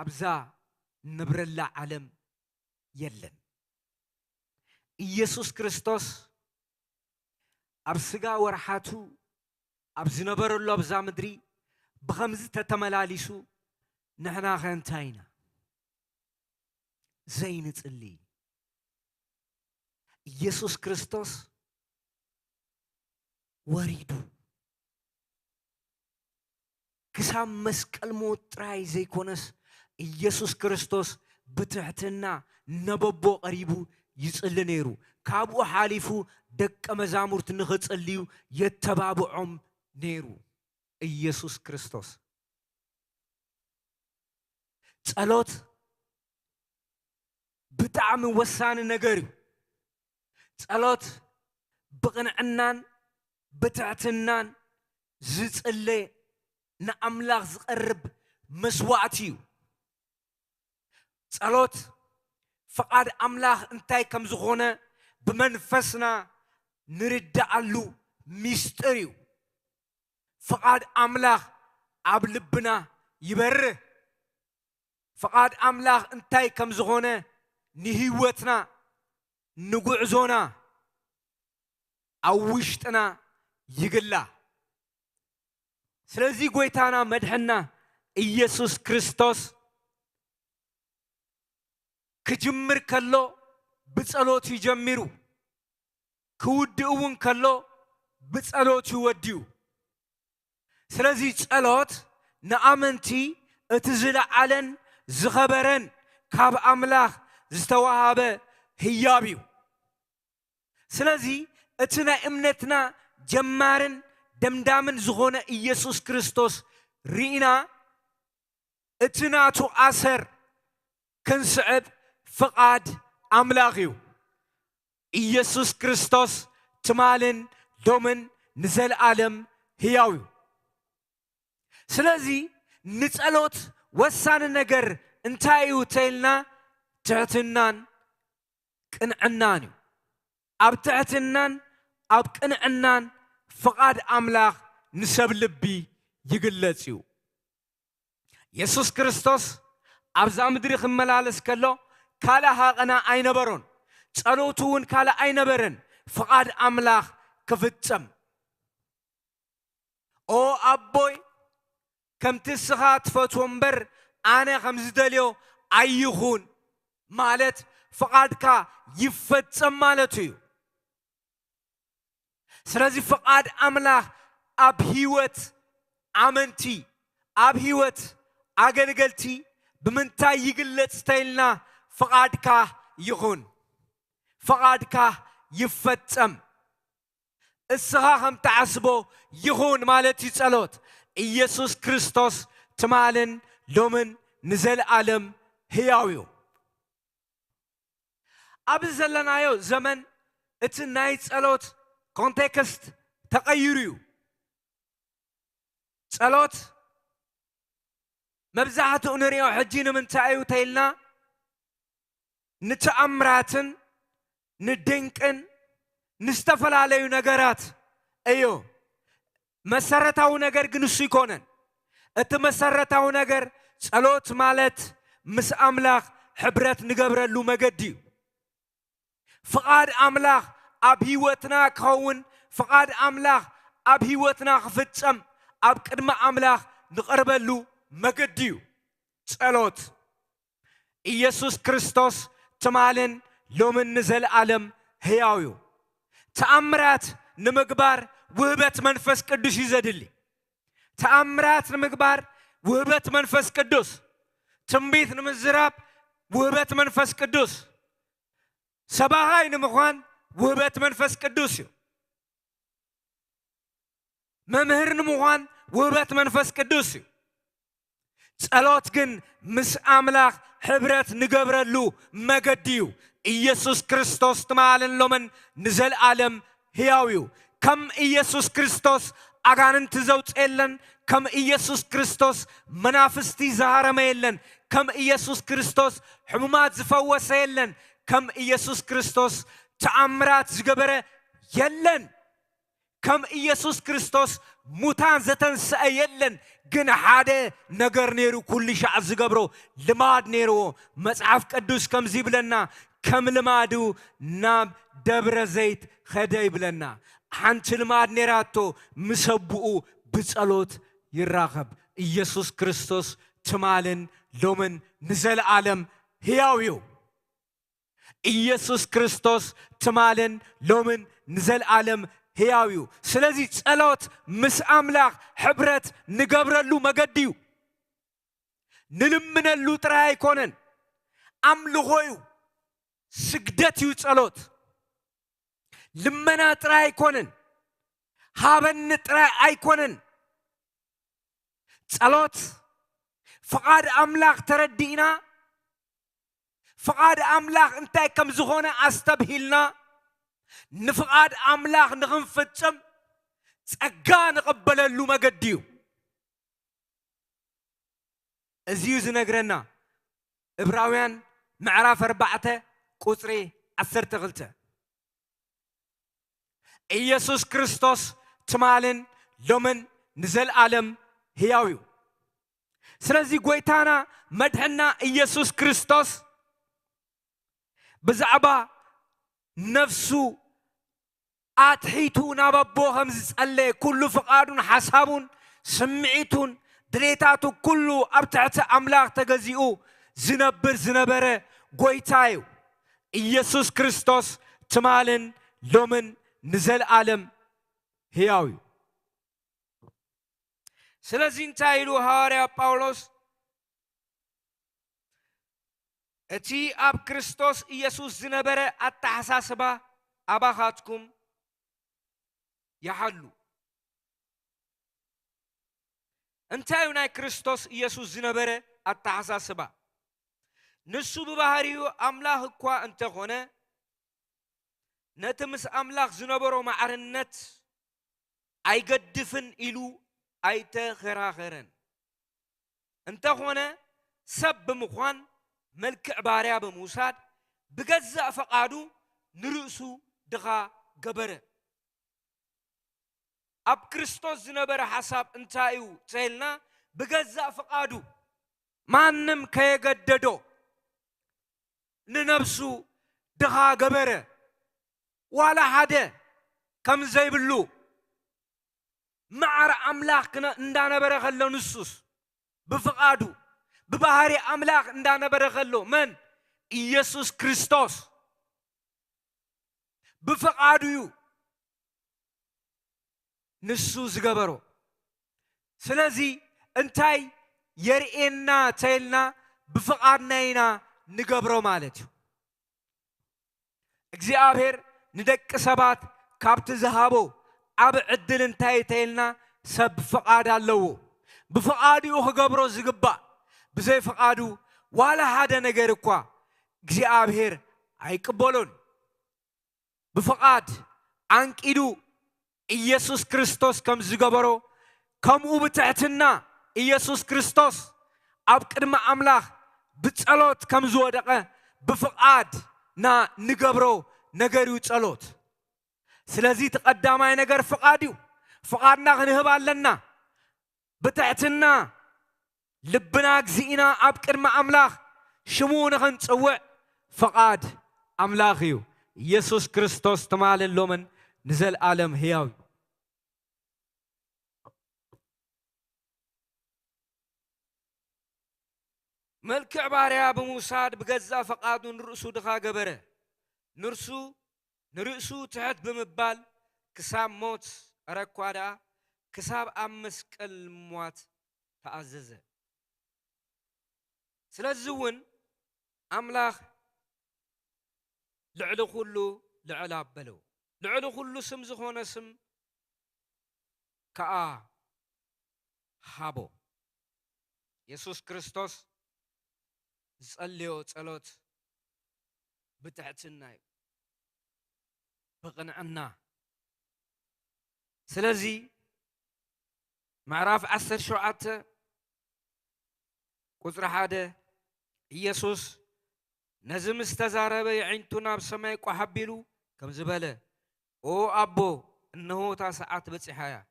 ኣብዛ ንብረላ ዓለም የለን ኢየሱስ ክርስቶስ ኣብ ስጋ ወርሓቱ ኣብ ዝነበረሉ ኣብዛ ምድሪ ብኸምዚ ተተመላሊሱ ንሕና ኸ እንታይ ኢና ዘይንጽልይ ኢየሱስ ክርስቶስ ወሪዱ ክሳብ መስቀል ሞት ጥራይ ዘይኮነስ ኢየሱስ ክርስቶስ ብትሕትና ነበቦ ቀሪቡ ይጽሊ ነይሩ ካብኡ ሓሊፉ ደቀ መዛሙርት ንኽጽልዩ የተባብዖም ነይሩ ኢየሱስ ክርስቶስ ጸሎት ብጣዕሚ ወሳኒ ነገር እዩ ጸሎት ብቕንዕናን ብትሕትናን ዝጽለይ ንኣምላኽ ዝቐርብ መስዋዕቲ እዩ ጸሎት ፍቓድ ኣምላኽ እንታይ ከም ዝኾነ ብመንፈስና ንርዳኣሉ ሚስጥር እዩ ፍቓድ ኣምላኽ ኣብ ልብና ይበርህ ፍቓድ ኣምላኽ እንታይ ከም ዝኾነ ንህይወትና ንጉዕዞና ኣብ ውሽጥና ይግላ ስለዚ ጎይታና መድሕና ኢየሱስ ክርስቶስ ክጅምር ከሎ ብጸሎት ይጀሚሩ ክውድእ እውን ከሎ ብጸሎት ይወድዩ ስለዚ ጸሎት ንኣመንቲ እቲ ዝለዓለን ዝኸበረን ካብ ኣምላኽ ዝተዋሃበ ህያብ እዩ ስለዚ እቲ ናይ እምነትና ጀማርን ደምዳምን ዝኾነ ኢየሱስ ክርስቶስ ርኢና እቲ ናቱ ኣሰር ክንስዕብ ፍቓድ ኣምላኽ እዩ ኢየሱስ ክርስቶስ ትማልን ሎምን ንዘለዓለም ህያው እዩ ስለዚ ንጸሎት ወሳኒ ነገር እንታይ እዩ ተይልና ትሕትናን ቅንዕናን እዩ ኣብ ትሕትናን ኣብ ቅንዕናን ፍቓድ ኣምላኽ ንሰብ ልቢ ይግለጽ እዩ ኢየሱስ ክርስቶስ أبزا مدري خملالس كله كالا هاقنا أين برون ጸሎቱን ካለ አይነበረን ፍቃድ አምላክ ክፍጸም ኦ አቦይ ከምትስኻ ትፈትወምበር አነ ከምዝደልዮ አይኹን ማለት ፍቃድካ ይፈጸም ማለት እዩ ስለዚህ ፍቃድ አምላክ አብ ህይወት አመንቲ አብ ህይወት አገልገልቲ ብምንታይ ይግለጽ ተይልና ፍቃድካ ይኹን ፍቃድካ ይፈጸም እስኻ ከም ተዓስቦ ይኹን ማለት ይጸሎት ኢየሱስ ክርስቶስ ትማልን ሎምን ንዘለዓለም ሕያው እዩ ኣብ ዘለናዮ ዘመን እቲ ናይ ጸሎት ኮንቴክስት ተቀይሩ እዩ ጸሎት መብዛሕትኡ ንሪኦ ሕጂ ንምንታይ እዩ ተይልና ንተኣምራትን ንድንቅን ንስተፈላለዩ ነገራት እዩ መሰረታዊ ነገር ግን እሱ ይኮነን እቲ መሰረታዊ ነገር ጸሎት ማለት ምስ ኣምላኽ ሕብረት ንገብረሉ መገዲ እዩ ፍቃድ ኣምላኽ ኣብ ህይወትና ክኸውን ፍቃድ ኣምላኽ ኣብ ህይወትና ክፍጸም ኣብ ቅድሚ ኣምላኽ ንቐርበሉ መገዲ እዩ ጸሎት ኢየሱስ ክርስቶስ ትማልን ሎምን ንዘለዓለም ሕያው እዩ ተኣምራት ንምግባር ውህበት መንፈስ ቅዱስ ይዘድሊ ተኣምራት ንምግባር ውህበት መንፈስ ቅዱስ ትንቢት ንምዝራብ ውህበት መንፈስ ቅዱስ ሰባኻይ ንምዃን ውህበት መንፈስ ቅዱስ እዩ መምህር ንምዃን ውህበት መንፈስ ቅዱስ እዩ ጸሎት ግን ምስ ኣምላኽ ሕብረት ንገብረሉ መገዲ እዩ ኢየሱስ ክርስቶስ ትማልን ሎምን ንዘለዓለም ሕያው እዩ ከም ኢየሱስ ክርስቶስ ኣጋንንቲ ዘውፅየለን ከም ኢየሱስ ክርስቶስ መናፍስቲ ዝሃረመ የለን ከም ኢየሱስ ክርስቶስ ሕሙማት ዝፈወሰ የለን ከም ኢየሱስ ክርስቶስ ተኣምራት ዝገበረ የለን ከም ኢየሱስ ክርስቶስ ሙታን ዘተንስአ የለን ግን ሓደ ነገር ነይሩ ኩሉ ሻዕ ዝገብሮ ልማድ ነይርዎ መጽሓፍ ቅዱስ ከምዚ ይብለና ከም ልማዱ ናብ ደብረ ዘይት ኸደ ይብለና ሓንቲ ልማድ ነይራቶ ምሰብኡ ብጸሎት ይራኸብ ኢየሱስ ክርስቶስ ትማልን ሎምን ንዘለዓለም ሕያው እዩ ኢየሱስ ክርስቶስ ትማልን ሎምን ንዘለዓለም ሕያው እዩ ስለዚ ጸሎት ምስ ኣምላኽ ሕብረት ንገብረሉ መገዲ እዩ ንልምነሉ ጥራይ ኣይኮነን ኣምልኾ እዩ ስግደት እዩ ጸሎት ልመና ጥራይ ኣይኮነን ሃበኒ ጥራይ ኣይኮነን ጸሎት ፍቃድ ኣምላኽ ተረዲእና ፍቃድ ኣምላኽ እንታይ ከም ዝኾነ ኣስተብሂልና ንፍቃድ ኣምላኽ ንኽንፍጽም ጸጋ ንቕበለሉ መገዲ እዩ እዚዩ ዝነግረና ዕብራውያን ምዕራፍ 4 ቁጽሪ 12 ኢየሱስ ክርስቶስ ትማልን ሎምን ንዘለዓለም ሕያው እዩ ስለዚ ጐይታና መድሕና ኢየሱስ ክርስቶስ ብዛዕባ ነፍሱ ኣትሒቱ ናብ ኣቦ ከም ዝጸለየ ኩሉ ፍቃዱን ሓሳቡን ስምዒቱን ድሌታቱ ኩሉ ኣብ ትሕቲ ኣምላኽ ተገዚኡ ዝነብር ዝነበረ ጐይታ እዩ ኢየሱስ ክርስቶስ ትማልን ሎምን ንዘለዓለም ሕያው እዩ ስለዚ እንታይ ኢሉ ሐዋርያ ጳውሎስ እቲ ኣብ ክርስቶስ ኢየሱስ ዝነበረ ኣተሓሳስባ ኣባኻትኩም ይሓሉ እንታይ ናይ ክርስቶስ ኢየሱስ ዝነበረ ኣተሓሳስባ ንሱ ብባህሪኡ ኣምላኽ እኳ እንተኾነ ነቲ ምስ ኣምላኽ ዝነበሮ ማዕርነት ኣይገድፍን ኢሉ ኣይተኸራኸረን እንተኾነ ሰብ ብምዃን መልክዕ ባርያ ብምውሳድ ብገዛእ ፈቃዱ ንርእሱ ድኻ ገበረ ኣብ ክርስቶስ ዝነበረ ሓሳብ እንታይ እዩ ተይልና ብገዛእ ፈቃዱ ማንም ከየገደዶ ንነብሱ ድኻ ገበረ ዋላ ሓደ ከም ዘይብሉ ማዕረ አምላክ እንዳነበረ ከሎ ንሱስ بفقادو ببهاري أملاك اندانا برخلو من ኢየሱስ ክርስቶስ بفقادو نسو زغبرو سلازي انتاي يرئينا تايلنا بفقادنا نغبرو مالتو እግዚአብሔር ንደቅ ሰባት ካብቲ ዝሃቦ አብ ዕድል እንታይ ተይልና ሰብ ፍቃድ አለው بفقادو خغبرو زغبا بزي فقادو ولا حدا ነገር እኳ እግዚአብሔር አይቀበሉን بفقاد አንቂዱ ኢየሱስ ክርስቶስ ከም ዝገበሮ ከምኡ ብትዕትና ኢየሱስ ክርስቶስ ኣብ ቅድመ አምላክ ብጸሎት ከም ዝወደቀ بفقاد ና ንገብሮ ነገርዩ ጸሎት ስለዚህ ተቀዳማይ ነገር ፍቃድዩ ፍቃድና ክንህብ ኣለና بتعتنا لبنا جزينا أبكر مع أملاخ شمون خنصوع فقاد أملاخيو يسوع كريستوس تمال اللومن نزل عالم هياو ملك عبارة بموساد بجزا فقاد نرسو دخا جبره نرسو تحت بمبال كسام موت أركوادا كساب أمسكل موات تأززه سلازون أملاخ لعلو كله لعلاب بلو لعلو كله سم زخون سم كأ هابو يسوع كريستوس صليو صلوت بتاعتنا بقنعنا سلازي معرف 10 شعات قصر حاده يسوس نزم استزارب يعينتنا بسماي قحبيلو كم زباله او ابو انه تا ساعات بصحايا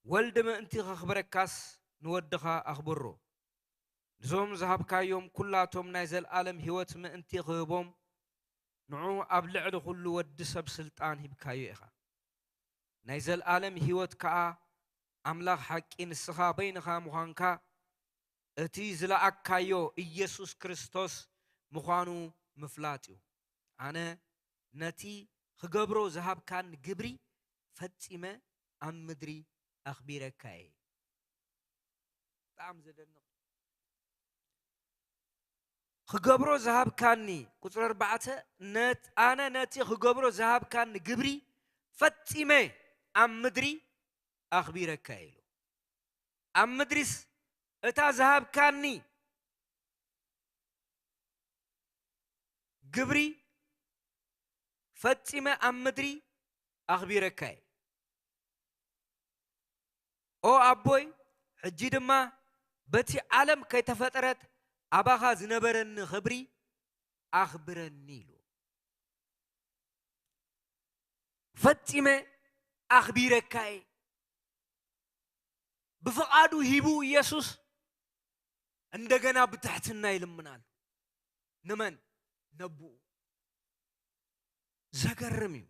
ولد ما انت خبركاس نودخا اخبرو زوم ذهب كايوم كلاتهم نازل عالم هيوت ما انت خيبوم نعو ابلعد كله ود سب سلطان هبكايو اخا نازل عالم هيوت كا أملاك حقين السخا بينها مخانكا اتي زلاكايو ኢየሱስ ክርስቶስ مخانو مفلاتيو أنا نتي خجبرو ذهب كان جبري فتيمة أم مدري أخبيرك كاي تعم زدنا خجبرو ذهب كاني كتر 4 نت أنا نتي خجبرو ذهب كان جبري فتيمة أم مدري أخبيرك كايلو أم مدرس اتا ذهب كاني جبري فتيمة أم مدري أخبيرك كاي أو أبوي حجي دما بتي عالم كي تفترت أباها زنبرن خبري أخبرني له فتيمة أخبيرك كاي بفقادو هيبو يسوس عندنا بتحتنا يلمنال نمن نبو زكرمي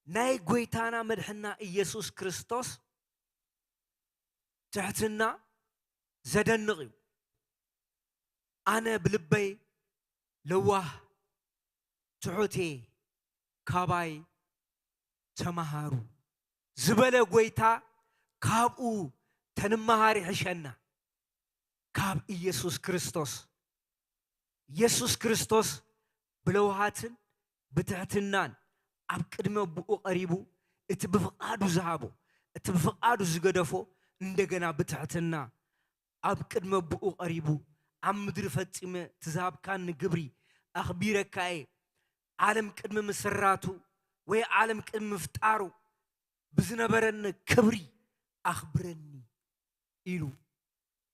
ناي قويتانا مدحنا يسوس كريستوس تحتنا زدنغي أنا بلبي لواه تعوتي كاباي تمهارو زبالة قويتا كابو تنمهاري حشنا كاب ኢየሱስ ክርስቶስ بلوهاتن بتعتنان أب قدمه بقو قريبو اتبفقادو زهابو اتبفقادو زغدفو እንደገና بتعتنا أب قدمه بقو قريبو عم مدر فتيمه تزاب كان جبري أخبيرك أي عالم قدمه مسراتو وي عالم قدمه مفتارو بزنبرن كبري أخبرني إلو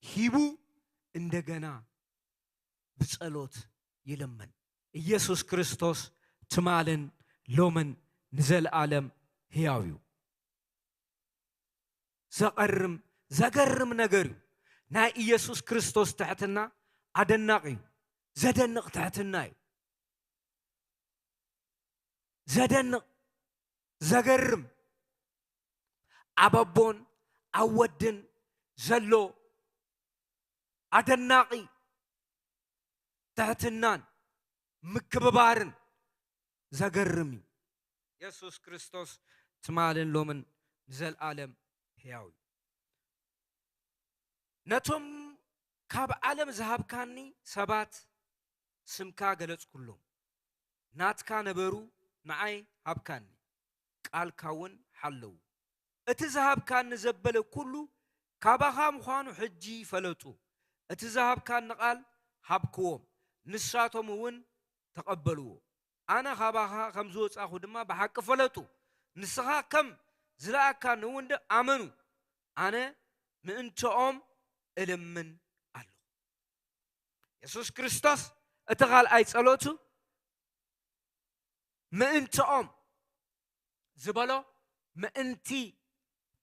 هيبو እንደገና بصلوت يلمن ኢየሱስ ክርስቶስ تمالن لومن نزل عالم هياويو زقرم نغريو نا ኢየሱስ ክርስቶስ تحتنا أدنقي زدنق تحتناي زدنق زقرم أبابون أودن زلو أدنقي تحتنان مكببارن زقرمي يسوع كريستوس تمالن لومن زل عالم هياوي نتوم كاب عالم ذهب كاني سبات سمكا جلس كلهم نات كان برو نعي هب كاني قال كون حلو اتذهب كان زبل كله كابها مخانو حجي فلتو اتذهب كان قال هبكوم نساتهم ون تقبلوه أنا خباها خمزوت أخو دما بحق فلتو نسخا كم زلا كان وند آمنوا أنا من توم إلمن الله يسوع كريستوس اتقال أي صلوتو من توم زبالو من تي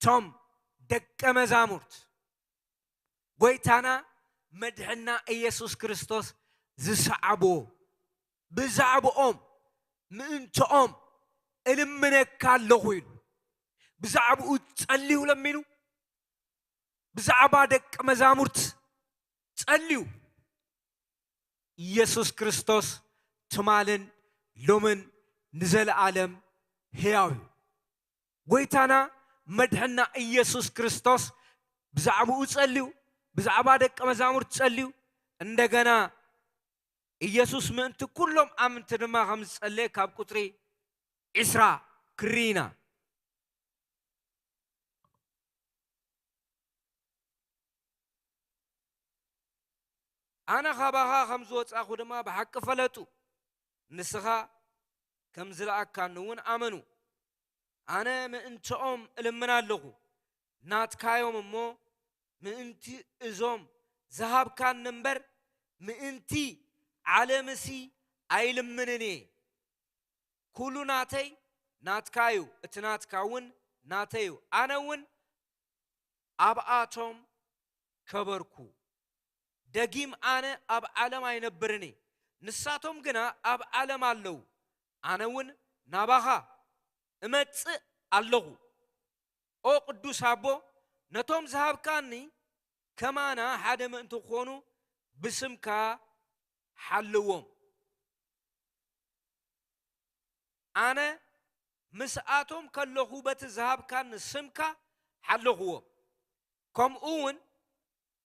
توم دك مزامورت ويتانا مدحنا يسوع كريستوس زسعبو بزعبو من توم إلمنك كاللوين بزعبو تسأليو لمنو بزعبادك مزامورت تسأليو يسوع كريستوس تمالن لومن نزل عالم هياوي ويتانا مدحنا يسوع كريستوس بزعبو تسأليو بزعبادك مزامورت تسأليو عندنا يسوع من أنت كلهم أمنت دما خمس اللي كاب كتري إسراء كرينا أنا خباها خمسوت أخو دما بحق فلتو نسخا كم زلع كانون آمنوا أنا من أنتم لمن اللغو نات كايوم مو من أنتي إزوم ذهب كان نمبر من أنتي على مسي أيلم منني كلو ناتي ناتكايو اتناتكاون ناتيو أنا ون أبعاتهم كبركو دقيم أنا أب عالم ينبرني نساتهم جنا أب عالم اللو أنا ون نباها امت اللغو أو قدوس هابو نتوم ذهب كاني كمانا حدا من انتو خونو بسمكا حلوهم أنا مسأتهم كله بتذهب كان سمكا حلوهم كم أون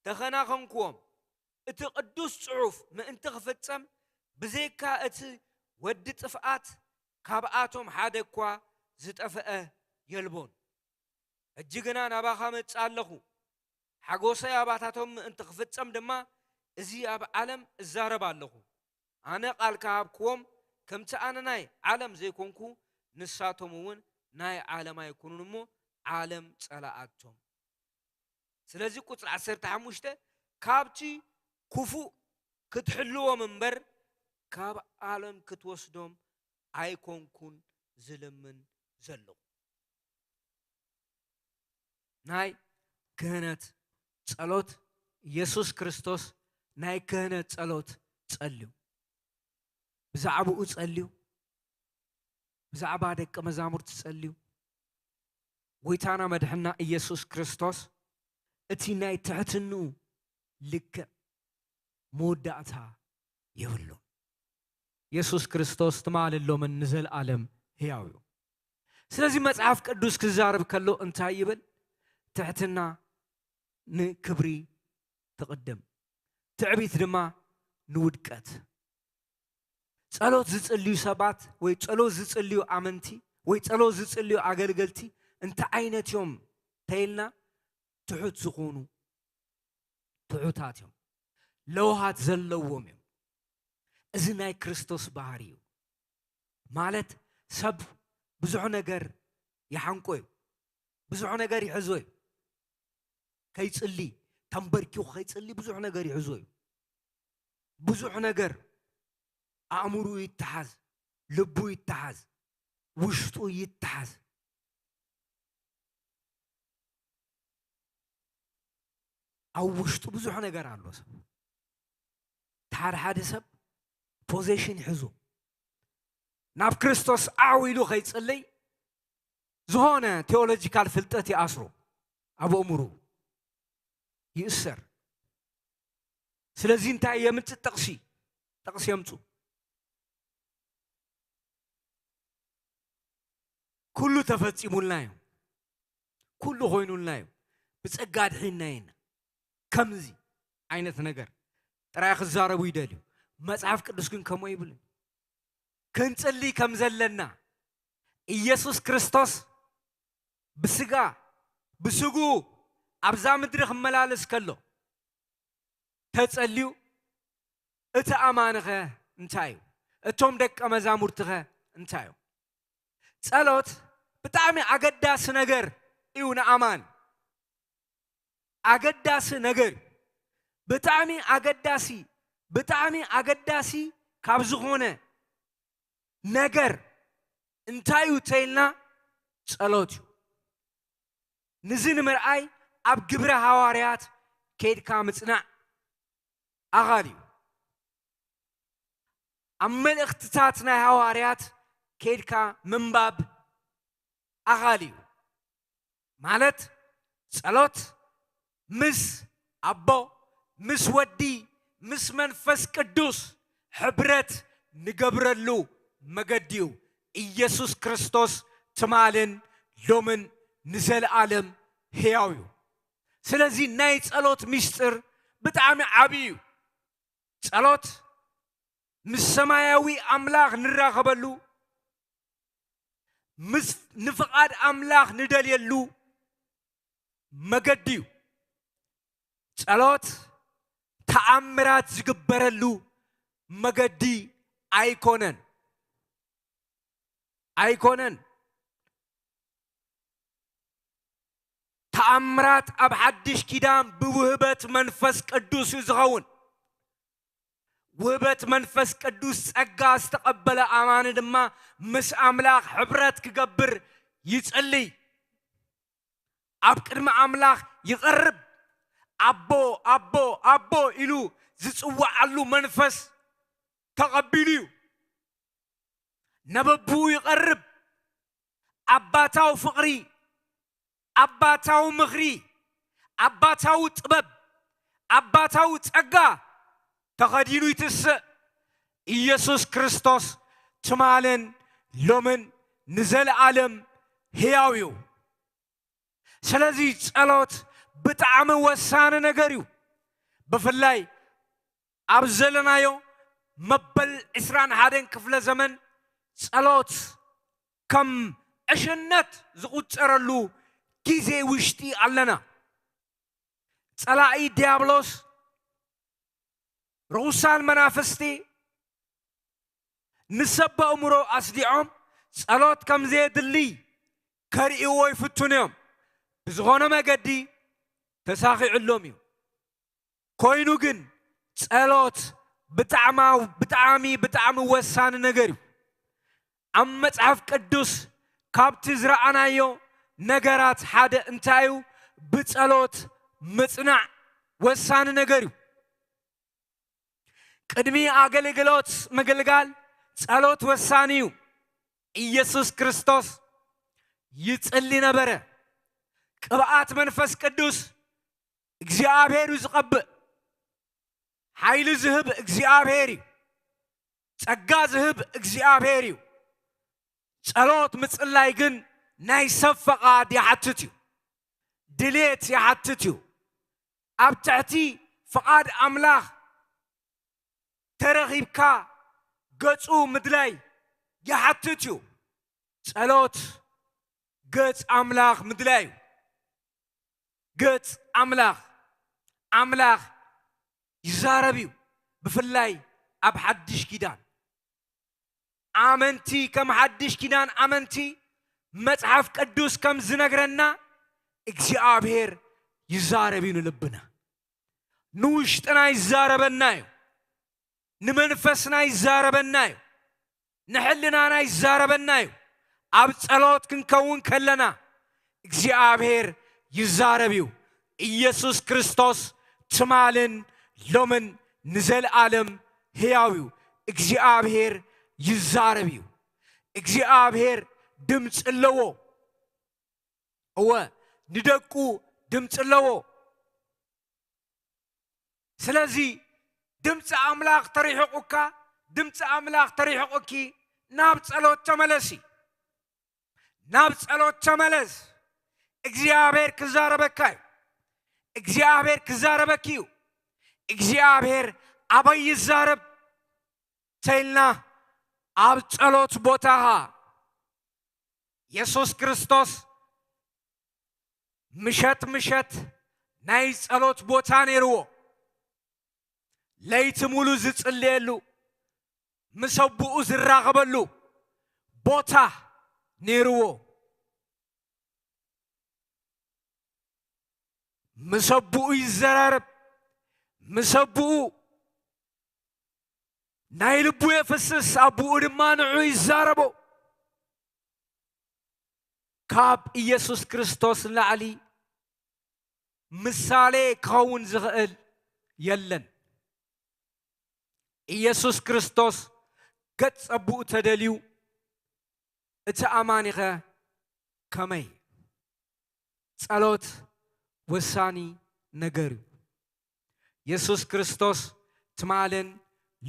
تخناهم كوم اتقدس صعوف ما انت خفتسم بزيكا ات ودت افقات كاباتهم حدا كوا زتفقه يلبون اجيغنا نباخا متصالخو حغوسا ياباتاتهم انت خفتسم دما ازي اب عالم الزارب اللهو انا قال كابكم كمت انا ناي عالم زي كونكو نساتهم ناي عالم يكونون مو عالم صلااتهم سلازي قطر 15 كابتي كفو كتحلو منبر كاب عالم كتوسدهم ايكونكون زلمن زلو ناي كهنت صلوت يسوع كريستوس ناي كهنت صلوت تصليو بزعبو تصليو بزعبا دق مزامور تصليو ويتانا مدحنا يسوع كريستوس اتي ناي تحتنو لك مودعتها يولو يسوع كريستوس تمال له من نزل عالم هياويو سلازي مصحف قدوس كزارب كلو انتا يبل تحتنا نكبري تقدم تعبيت دما نودقت ጸሎት ዝጽልዩ ሰባት ወይ ጸሎት ዝጽልዩ አመንቲ ወይ ጸሎት ዝጽልዩ አገልገልቲ እንተ አይነት ዮም ተይልና ትሑት ዝኾኑ ትሑታት ዮም ለውሃት ዘለዎም ዮም እዚ ናይ ክርስቶስ ባህሪ እዩ ማለት ሰብ ብዙሕ ነገር ይሓንቆ እዩ ብዙሕ ነገር ይሕዞ እዩ ከይጽሊ ተንበርኪው ከይጽሊ ብዙሕ ነገር ይሕዞ እዩ ብዙሕ ነገር أمره يتحز لبه يتحز وشته يتحز أو وشته بزح نجار على الوسط ሓደ ሰብ ፖዚሽን ይሕዙ ናብ ክርስቶስ ኣዊሉ ኸይጸልይ ዝኾነ ቴዎሎጂካል ፍልጠት ይኣስሩ ኣብ እምሩ ይእሰር ስለዚህ እንታይ የምንጭ ጠቕሲ የምፁ ኩሉ ተፈጺሙልና እዩ ኩሉ ኾይኑልና እዩ ብጸጋ ድሒና ኢና ከምዚ ዓይነት ነገር ጥራይ ክዛረቡ ይደልዩ መጽሐፍ ቅዱስ ግን ከምኡ ይብልን ክንጸልይ ከም ዘለና ኢየሱስ ክርስቶስ ብስጋ ብስጉ ኣብዛ ምድሪ ክመላለስ ከሎ ተጸልዩ እቲ ኣማንኸ እንታይ እዩ እቶም ደቀ መዛሙርትኸ እንታይ እዩ ጸሎት ብጣዕሚ ኣገዳሲ ነገር እዩ ንኣማን ኣገዳሲ ነገር ብጣዕሚ ኣገዳሲ ካብ ዝኾነ ነገር እንታይ እዩ ተይልና ጸሎት እዩ ንዚ ንምርኣይ ኣብ ግብረ ሃዋርያት ከይድካ ምጽናዕ ኣኻል እዩ ኣብ መልእኽትታት ናይ ሃዋርያት ከይድካ ምንባብ ኣኻል እዩ ማለት ጸሎት ምስ ኣቦ ምስ ወዲ ምስ መንፈስ ቅዱስ ሕብረት ንገብረሉ መገዲ እዩ ኢየሱስ ክርስቶስ ትማልን ሎምን ንዘለዓለም ሕያው እዩ ስለዚ ናይ ጸሎት ምስጢር ብጣዕሚ ዓብይ እዩ ጸሎት ምስ ሰማያዊ ኣምላኽ ንራኸበሉ ምስ ንፍቓድ ኣምላኽ ንደልየሉ መገዲ እዩ ጸሎት ተኣምራት ዝግበረሉ መገዲ ኣይኮነን ተኣምራት ኣብ ሓድሽ ኪዳን ብውህበት መንፈስ ቅዱስ እዩ ዝኸውን ውህበት መንፈስ ቅዱስ ጸጋ ዝተቐበለ ኣማኒ ድማ ምስ ኣምላኽ ሕብረት ክገብር ይጸልይ ኣብ ቅድሚ ኣምላኽ ይቐርብ ኣቦ ኢሉ ዝጽዋዓሉ መንፈስ ተቐቢሉ እዩ ነበብኡ ይቐርብ ኣባታዊ ፍቕሪ ኣባታዊ ምኽሪ ኣባታዊ ጥበብ ኣባታዊ ጸጋ ተኸዲኑ ይትስእ ኢየሱስ ክርስቶስ ትማልን ሎምን ንዘለዓለም ሕያው እዩ ስለዚ ጸሎት ብጣዕሚ ወሳኒ ነገር እዩ ብፍላይ ኣብ ዘለናዮ መበል 21 ክፍለ ዘመን ጸሎት ከም ዕሽነት ዝቁጸረሉ ጊዜ ውሽጢ ኣለና ጸላኢ ዲያብሎስ ርኩሳን መናፍስቲ ንሰብ ኣእምሮ ኣስዲዖም ጸሎት ከም ዘየድሊ ከርእይዎ ይፍትኑ እዮም ብዝኾነ መገዲ ተሳኺዑሎም እዩ ኮይኑ ግን ጸሎት ብጣዕሚ ወሳኒ ነገር እዩ ኣብ መጽሐፍ ቅዱስ ካብቲ ዝረኣናዮ ነገራት ሓደ እንታይ እዩ ብጸሎት ምጽናዕ ወሳኒ ነገር እዩ ቅድሚ ኣገልግሎት ምግልጋል ጸሎት ወሳኒ እዩ ኢየሱስ ክርስቶስ ይጸልይ ነበረ ቅብኣት መንፈስ ቅዱስ እግዚአብሔር እዩ ዝቐብእ ሓይሊ ዝህብ እግዚአብሔር እዩ ጸጋ ዝህብ እግዚአብሔር እዩ ጸሎት ምጽላይ ግን ናይ ሰብ ፈቓድ ይሓትት እዩ ድሌት ይሓትት እዩ ኣብ ትሕቲ ፈቓድ ኣምላኽ ተረኺብካ ገጹ ምድላይ ይሓትት እዩ ጸሎት ገጽ ኣምላኽ ምድላይ እዩ ገጽ ኣምላኽ ይዛረብ እዩ ብፍላይ ኣብ ሓድሽ ኪዳን ኣመንቲ ከም ሓድሽ ኪዳን ኣመንቲ መጽሐፍ ቅዱስ ከም ዝነግረና እግዚአብሔር ይዛረብ እዩ ንልብና ንውሽጥና ይዛረበና እዩ ንመንፈስና ይዛረበና እዩ ንሕልናና ይዛረበና እዩ ኣብ ጸሎት ክንከውን ከለና እግዚአብሔር ይዛረብ እዩ ኢየሱስ ክርስቶስ ትማልን ሎምን ንዘለዓለም ሕያዊው እግዚአብሔር ይዛረብዩ እግዚአብሔር ድምጽ ኣለዎ እወ ንደቁ ድምጽ ኣለዎ ስለዚ ድምጽ ኣምላኽ ተሪሕቁካ ድምጽ ኣምላኽ ተሪሕቁኪ ናብ ጸሎት ተመለሲ ናብ ጸሎት ተመለስ እግዚአብሔር ክዛረበካ እግዚአብሔር ክዛረበኪዩ እግዚአብሔር ኣበይ ይዛረብ ተይልና ኣብ ጸሎት ቦታኻ ኢየሱስ ክርስቶስ ምሸት ናይ ጸሎት ቦታ ነይርዎ ለይቲ ሙሉ ዝጽልየሉ ምሰብኡ ዝራኸበሉ ቦታ ነይርዎ ምሰብኡ ይዘራረብ ምሰብኡ ናይ ልቡ የፍስስ ኣቡኡ ድማ ንዑ ይዛረቦ ካብ ኢየሱስ ክርስቶስ ላዕሊ ምሳሌ ክኸውን ዝኽእል የለን ኢየሱስ ክርስቶስ ገጽ ኣቡኡ ተደልዩ እቲ ኣማኒኸ ከመይ ጸሎት ወሳኒ ነገር እዩ ኢየሱስ ክርስቶስ ትማለን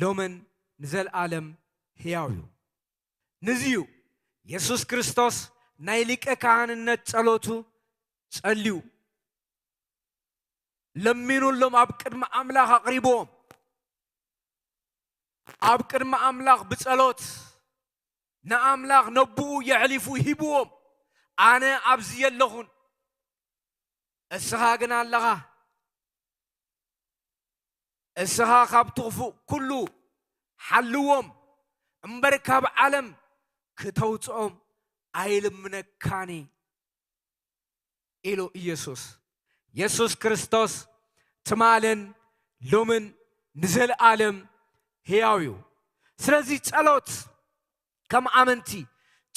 ሎመን ንዘለዓለም ሕያው እዩ ንዚዩ ኢየሱስ ክርስቶስ ናይ ሊቀ ካህንነት ጸሎቱ ጸልዩ ለሚኑሎም ኣብ ቅድሚ ኣምላኽ ኣቕሪቦም ኣብ ቅድሚ ኣምላኽ ብጸሎት ንኣምላኽ ነብኡ የሕሊፉ ሂብዎም ኣነ ኣብዚ የለኹን እስኻ ግን ኣለኻ እስኻ ካብ ትኽፉእ ኩሉ ሓልዎም እምበር ካብ ዓለም ክተውፅኦም ኣይልምነካኒ ኢሉ ኢየሱስ ክርስቶስ ትማለን ሎምን ንዘለዓለም ሕያው እዩ ስለዚ ጸሎት ከም ኣመንቲ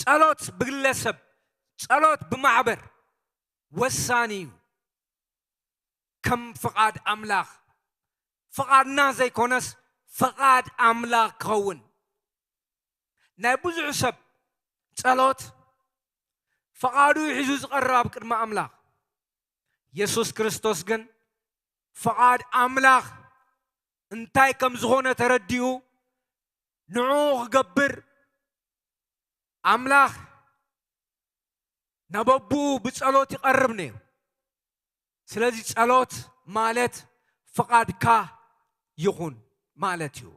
ጸሎት ብግለሰብ ጸሎት ብማሕበር ወሳኒ እዩ ከም ፍቓድ ኣምላኽ ፍቓድና ዘይኮነስ ፍቓድ ኣምላኽ ክኸውን ናይ ብዙሕ ሰብ ጸሎት ፍቓዱ ሒዙ ዝቐርብ ኣብ ቅድሚ ኣምላኽ ኢየሱስ ክርስቶስ ግን ፍቓድ ኣምላኽ እንታይ ከም ዝኾነ ተረዲኡ ንዑ ክገብር ኣምላኽ ናበብኡ ብጸሎት ይቐርብ ነይሩ ስለዚ ጸሎት ማለት ፍቓድካ ይኹን ማለት እዩ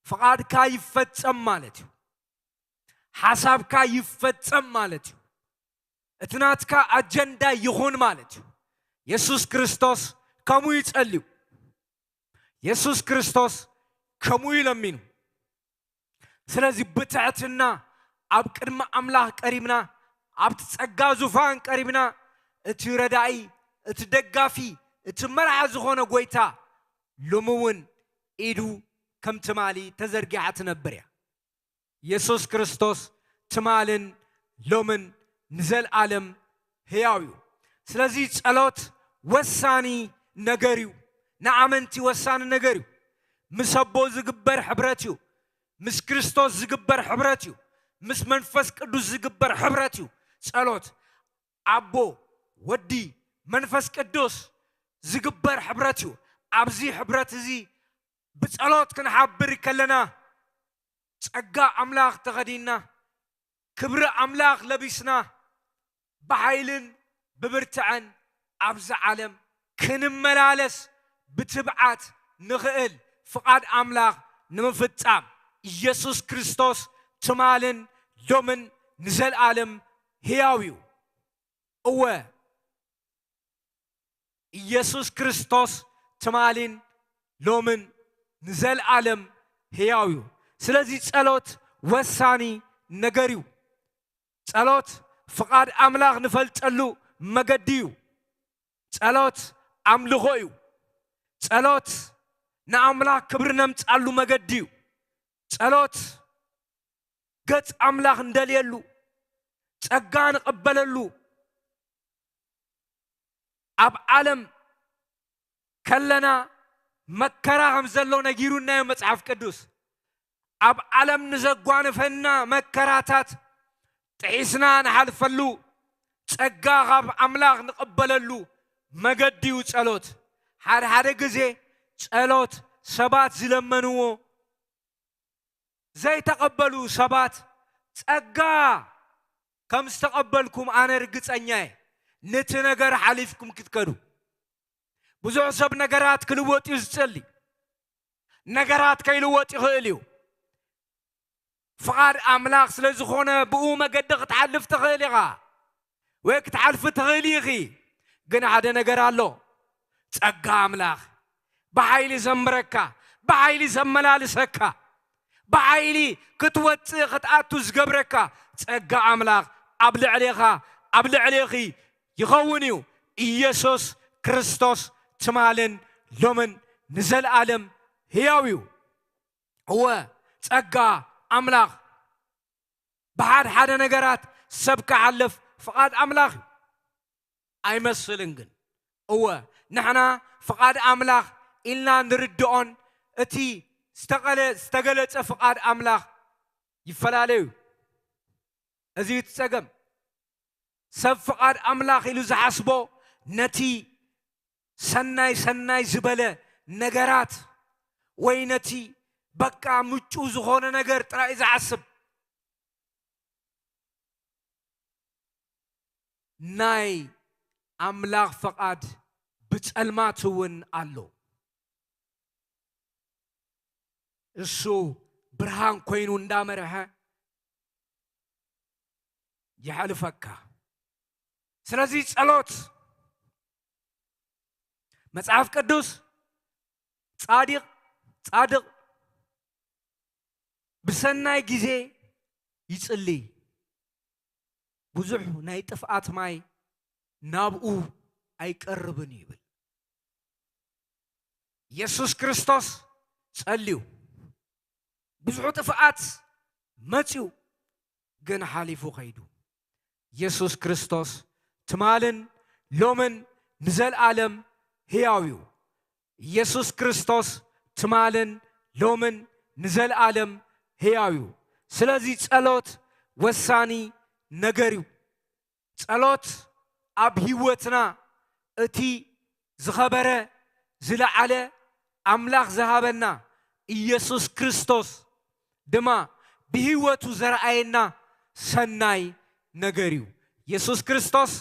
ፍቓድካ ይፈጸም ማለት እዩ ሓሳብካ ይፈጸም ማለት እዩ እቲ ናትካ ኣጀንዳ ይኹን ማለት እዩ ኢየሱስ ክርስቶስ ከምኡ ይጸልዩ ኢየሱስ ክርስቶስ ከምኡ ይለሚኑ ስለዚ ብትሕትና ኣብ ቅድሚ ኣምላኽ ቀሪብና ኣብቲ ጸጋ ዙፋን ቀሪብና እቲ ረዳኢ እቲ ደጋፊ እቲ መርዓ ዝኾነ ጎይታ ሎሚ እውን ኢዱ ከም ትማሊ ተዘርጊሓ ትነብር እያ ኢየሱስ ክርስቶስ ትማልን ሎምን ንዘለዓለም ሕያው እዩ ስለዚ ጸሎት ወሳኒ ነገር እዩ ንኣመንቲ ወሳኒ ነገር እዩ ምስ ኣቦ ዝግበር ሕብረት እዩ ምስ ክርስቶስ ዝግበር ሕብረት እዩ ምስ መንፈስ ቅዱስ ዝግበር ሕብረት እዩ ጸሎት ኣቦ ወዲ መንፈስ ቅዱስ ዝግበር ሕብረት እዩ ኣብዚ ሕብረት እዚ ብጸሎት ክንሓብር ከለና ጸጋ ኣምላኽ ተኸዲና ክብሪ ኣምላኽ ለቢስና ብሓይልን ብብርትዕን ኣብዚ ዓለም ክንመላለስ ብትብዓት ንኽእል ፍቓድ ኣምላኽ ንምፍጻም ኢየሱስ ክርስቶስ ትማልን ሎምን ንዘለዓለም ሕያው እዩ እወ ኢየሱስ ክርስቶስ ትማልን ሎምን ንዘለዓለም ሕያው እዩ ስለዚ ጸሎት ወሳኒ ነገር እዩ ጸሎት ፍቓድ ኣምላኽ ንፈልጠሉ መገዲ እዩ ጸሎት ኣምልኾ እዩ ጸሎት ንኣምላኽ ክብሪ ነምጻሉ መገዲ እዩ ጸሎት ገጽ ኣምላኽ እንደልየሉ ጸጋ ንቕበለሉ ኣብ ዓለም ከለና መከራ ከም ዘሎ ነጊሩና መጽሐፍ ቅዱስ ኣብ ዓለም ንዘጓንፈና መከራታት ጥሒስና ንሓልፈሉ ጸጋ ካብ ኣምላኽ ንቕበለሉ መገዲው ጸሎት ሓደ ግዜ ጸሎት ሰባት ዝለመንዎ ዘይተቐበሉ ሰባት ጸጋ ከም ዝተቐበልኩም ኣነ ርግጸኛ እየ ነቲ ነገር ሓሊፍኩም ክትከዱ ብዙሕ ሰብ ነገራት ክልወጥ እዩ ዝጸሊ ነገራት ከይልወጥ ይኽእል እዩ ፍቓድ ኣምላኽ ስለ ዝኾነ ብኡ መገዲ ክትሓልፍ ትኽእል ኢኻ ወይ ክትሓልፍ ትኽእል ኢኺ ግን ሓደ ነገር ኣሎ ጸጋ ኣምላኽ ብሓይሊ ዘምረካ ብሓይሊ ዘመላልሰካ ብሓይሊ ክትወፅእ ክትኣቱ ዝገብረካ ጸጋ ኣምላኽ ኣብ ልዕሊኻ ኣብ ልዕሊኺ ይኸውን እዩ ኢየሱስ ክርስቶስ ትማልን ሎምን ንዘለዓለም ሕያው እዩ እወ ጸጋ ኣምላኽ ብሓደ ነገራት ሰብ ክሓልፍ ፍቓድ ኣምላኽ እዩ ኣይመስልን ግን እወ ንሕና ፍቓድ ኣምላኽ ኢልና ንርድኦን እቲ ዝተገለጸ ፍቓድ ኣምላኽ ይፈላለዩ እዚ ትጸገም ሰብ ፍቓድ ኣምላኽ ኢሉ ዝሓስቦ ነቲ ሰናይ ዝበለ ነገራት ወይ ነቲ በቃ ምጩ ዝኾነ ነገር ጥራይ ዝሓስብ ናይ ኣምላኽ ፍቓድ ብጸልማት እውን ኣሎ እሱ ብርሃን ኮይኑ እንዳመርሐ ይሓልፈካ ስለዚ ጸሎት መጽሐፍ ቅዱስ ጻድቕ ብሰናይ ጊዜ ይጽልይ ብዙሕ ናይ ጥፍኣት ማይ ናብኡ ኣይቀርብን ይብል ኢየሱስ ክርስቶስ ጸልዩ ብዙሕ ጥፍኣት መጺኡ ግን ሓሊፉ ኸይዱ ኢየሱስ ክርስቶስ ትማልን ሎምን ንዘለዓለም ሕያው እዩ ኢየሱስ ክርስቶስ ትማልን ሎምን ንዘለዓለም ሕያው እዩ ስለዚ ጸሎት ወሳኒ ነገር እዩ ጸሎት ኣብ ህይወትና እቲ ዝኸበረ ዝለዓለ ኣምላኽ ዝሃበና ኢየሱስ ክርስቶስ ድማ ብህይወቱ ዘረኣየና ሰናይ ነገር እዩ ኢየሱስ ክርስቶስ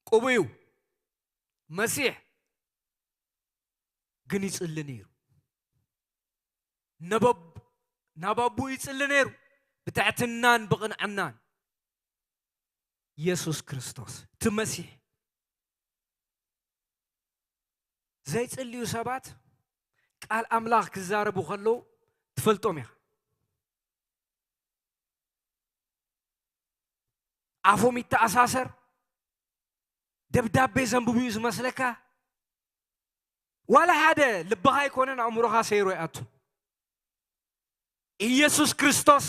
ቁቡዩ መሲሕ ግን ይጽሊ ነይሩ ናበቡ ይጽሊ ነይሩ ብትዕትናን ብቕንዕናን ኢየሱስ ክርስቶስ እቲ መሲሕ ዘይጽልዩ ሰባት ቃል ኣምላኽ ክዛረቡ ከለዉ ትፈልጦም ኢኻ ኣፎም ይተኣሳሰር ደብዳቤ ዘንብቡ እዩ ዝመስለካ ዋላ ሓደ ልብኻ ይኮነን ኣእምሮኻ ሰይሩ ይኣቱ ኢየሱስ ክርስቶስ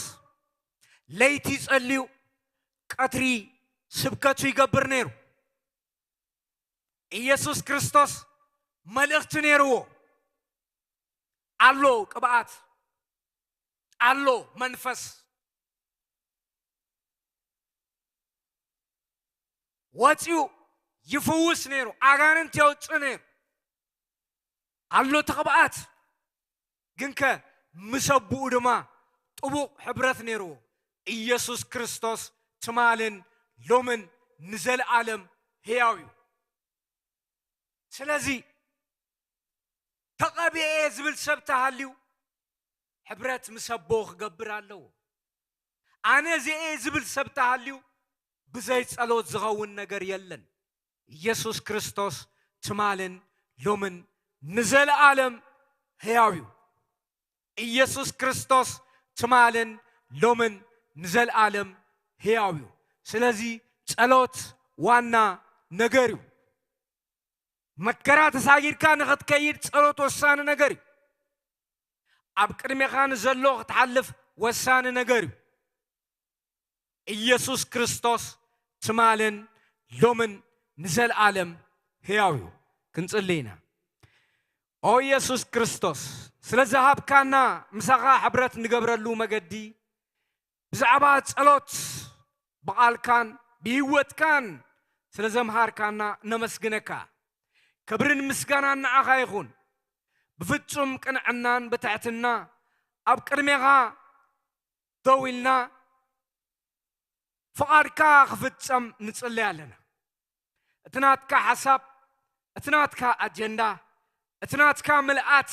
ለይቲ ጸልዩ ቀትሪ ስብከቱ ይገብር ነይሩ ኢየሱስ ክርስቶስ መልእኽቲ ነይርዎ ኣሎ ቅብኣት ኣሎ መንፈስ ወፂኡ ይፍውስ ነይሩ ኣጋንንት የውፅእ ነይሩ ኣሎ ተቕብኣት ግንከ ምሰብኡ ድማ ጥቡቕ ሕብረት ነይርዎ ኢየሱስ ክርስቶስ ትማልን ሎምን ንዘለዓለም ሕያው እዩ ስለዚ ተቐቢኤ ዝብል ሰብ ተሃልዩ ሕብረት ምሰቦ ክገብር ኣለዎ ኣነ እዚኤ ዝብል ሰብ ተሃልዩ ብዘይ ጸሎት ዝኸውን ነገር የለን ኢየሱስ ክርስቶስ ትማልን ሎምን ንዘለዓለም ሕያው እዩ ኢየሱስ ክርስቶስ ትማልን ሎምን ንዘለዓለም ሕያው እዩ ስለዚ ጸሎት ዋና ነገር እዩ መከራ ተሳጊድካ ንኽትከይድ ጸሎት ወሳኒ ነገር እዩ ኣብ ቅድሜኻ ንዘሎ ክትሓልፍ ወሳኒ ነገር እዩ ኢየሱስ ክርስቶስ ትማልን ሎምን ንዘለዓለም ሕያው እዩ ክንጽሊ ኢና ኦ ኢየሱስ ክርስቶስ ስለዝሃብካና ምሳኻ ሕብረት ንገብረሉ መገዲ ብዛዕባ ጸሎት በቃልካን ብህይወትካን ስለዘምሃርካና ነመስግነካ ክብርን ምስጋናን ንዓኻ ይኹን ብፍጹም ቅንዕናን ብትሕትና ኣብ ቅድሜኻ ደው ኢልና ፍቓድካ ክፍጸም ንጽልይ ኣለና እቲ ናትካ ሓሳብ እቲ ናትካ ኣጀንዳ እቲ ናትካ ምልኣት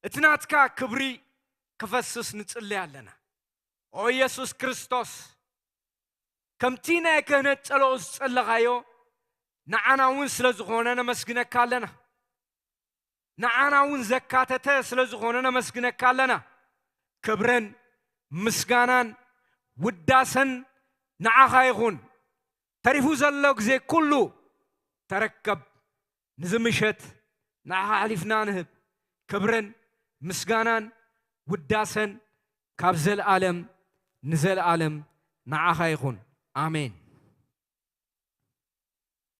እቲ ናትካ ክብሪ ክፈስስ ንጽልይ ኣለና ኦ ኢየሱስ ክርስቶስ ከምቲ ናይ ክህነት ጸሎት ዝጸለኻዮ ንዓና እውን ስለ ዝኾነ ነመስግነካ ኣለና ንዓና እውን ዘካተተ ስለ ዝኾነ ነመስግነካ ኣለና ክብርን ምስጋናን ውዳሰን ንዓኻ ይኹን ተሪፉ ዘሎ ግዜ ኩሉ ተረከብ ንዝምሸት ንዓኻ ሓሊፍና ንህብ ክብርን ምስጋናን ውዳሰን ካብ ዘለዓለም ንዘለዓለም ንዓኻ ይኹን አሜን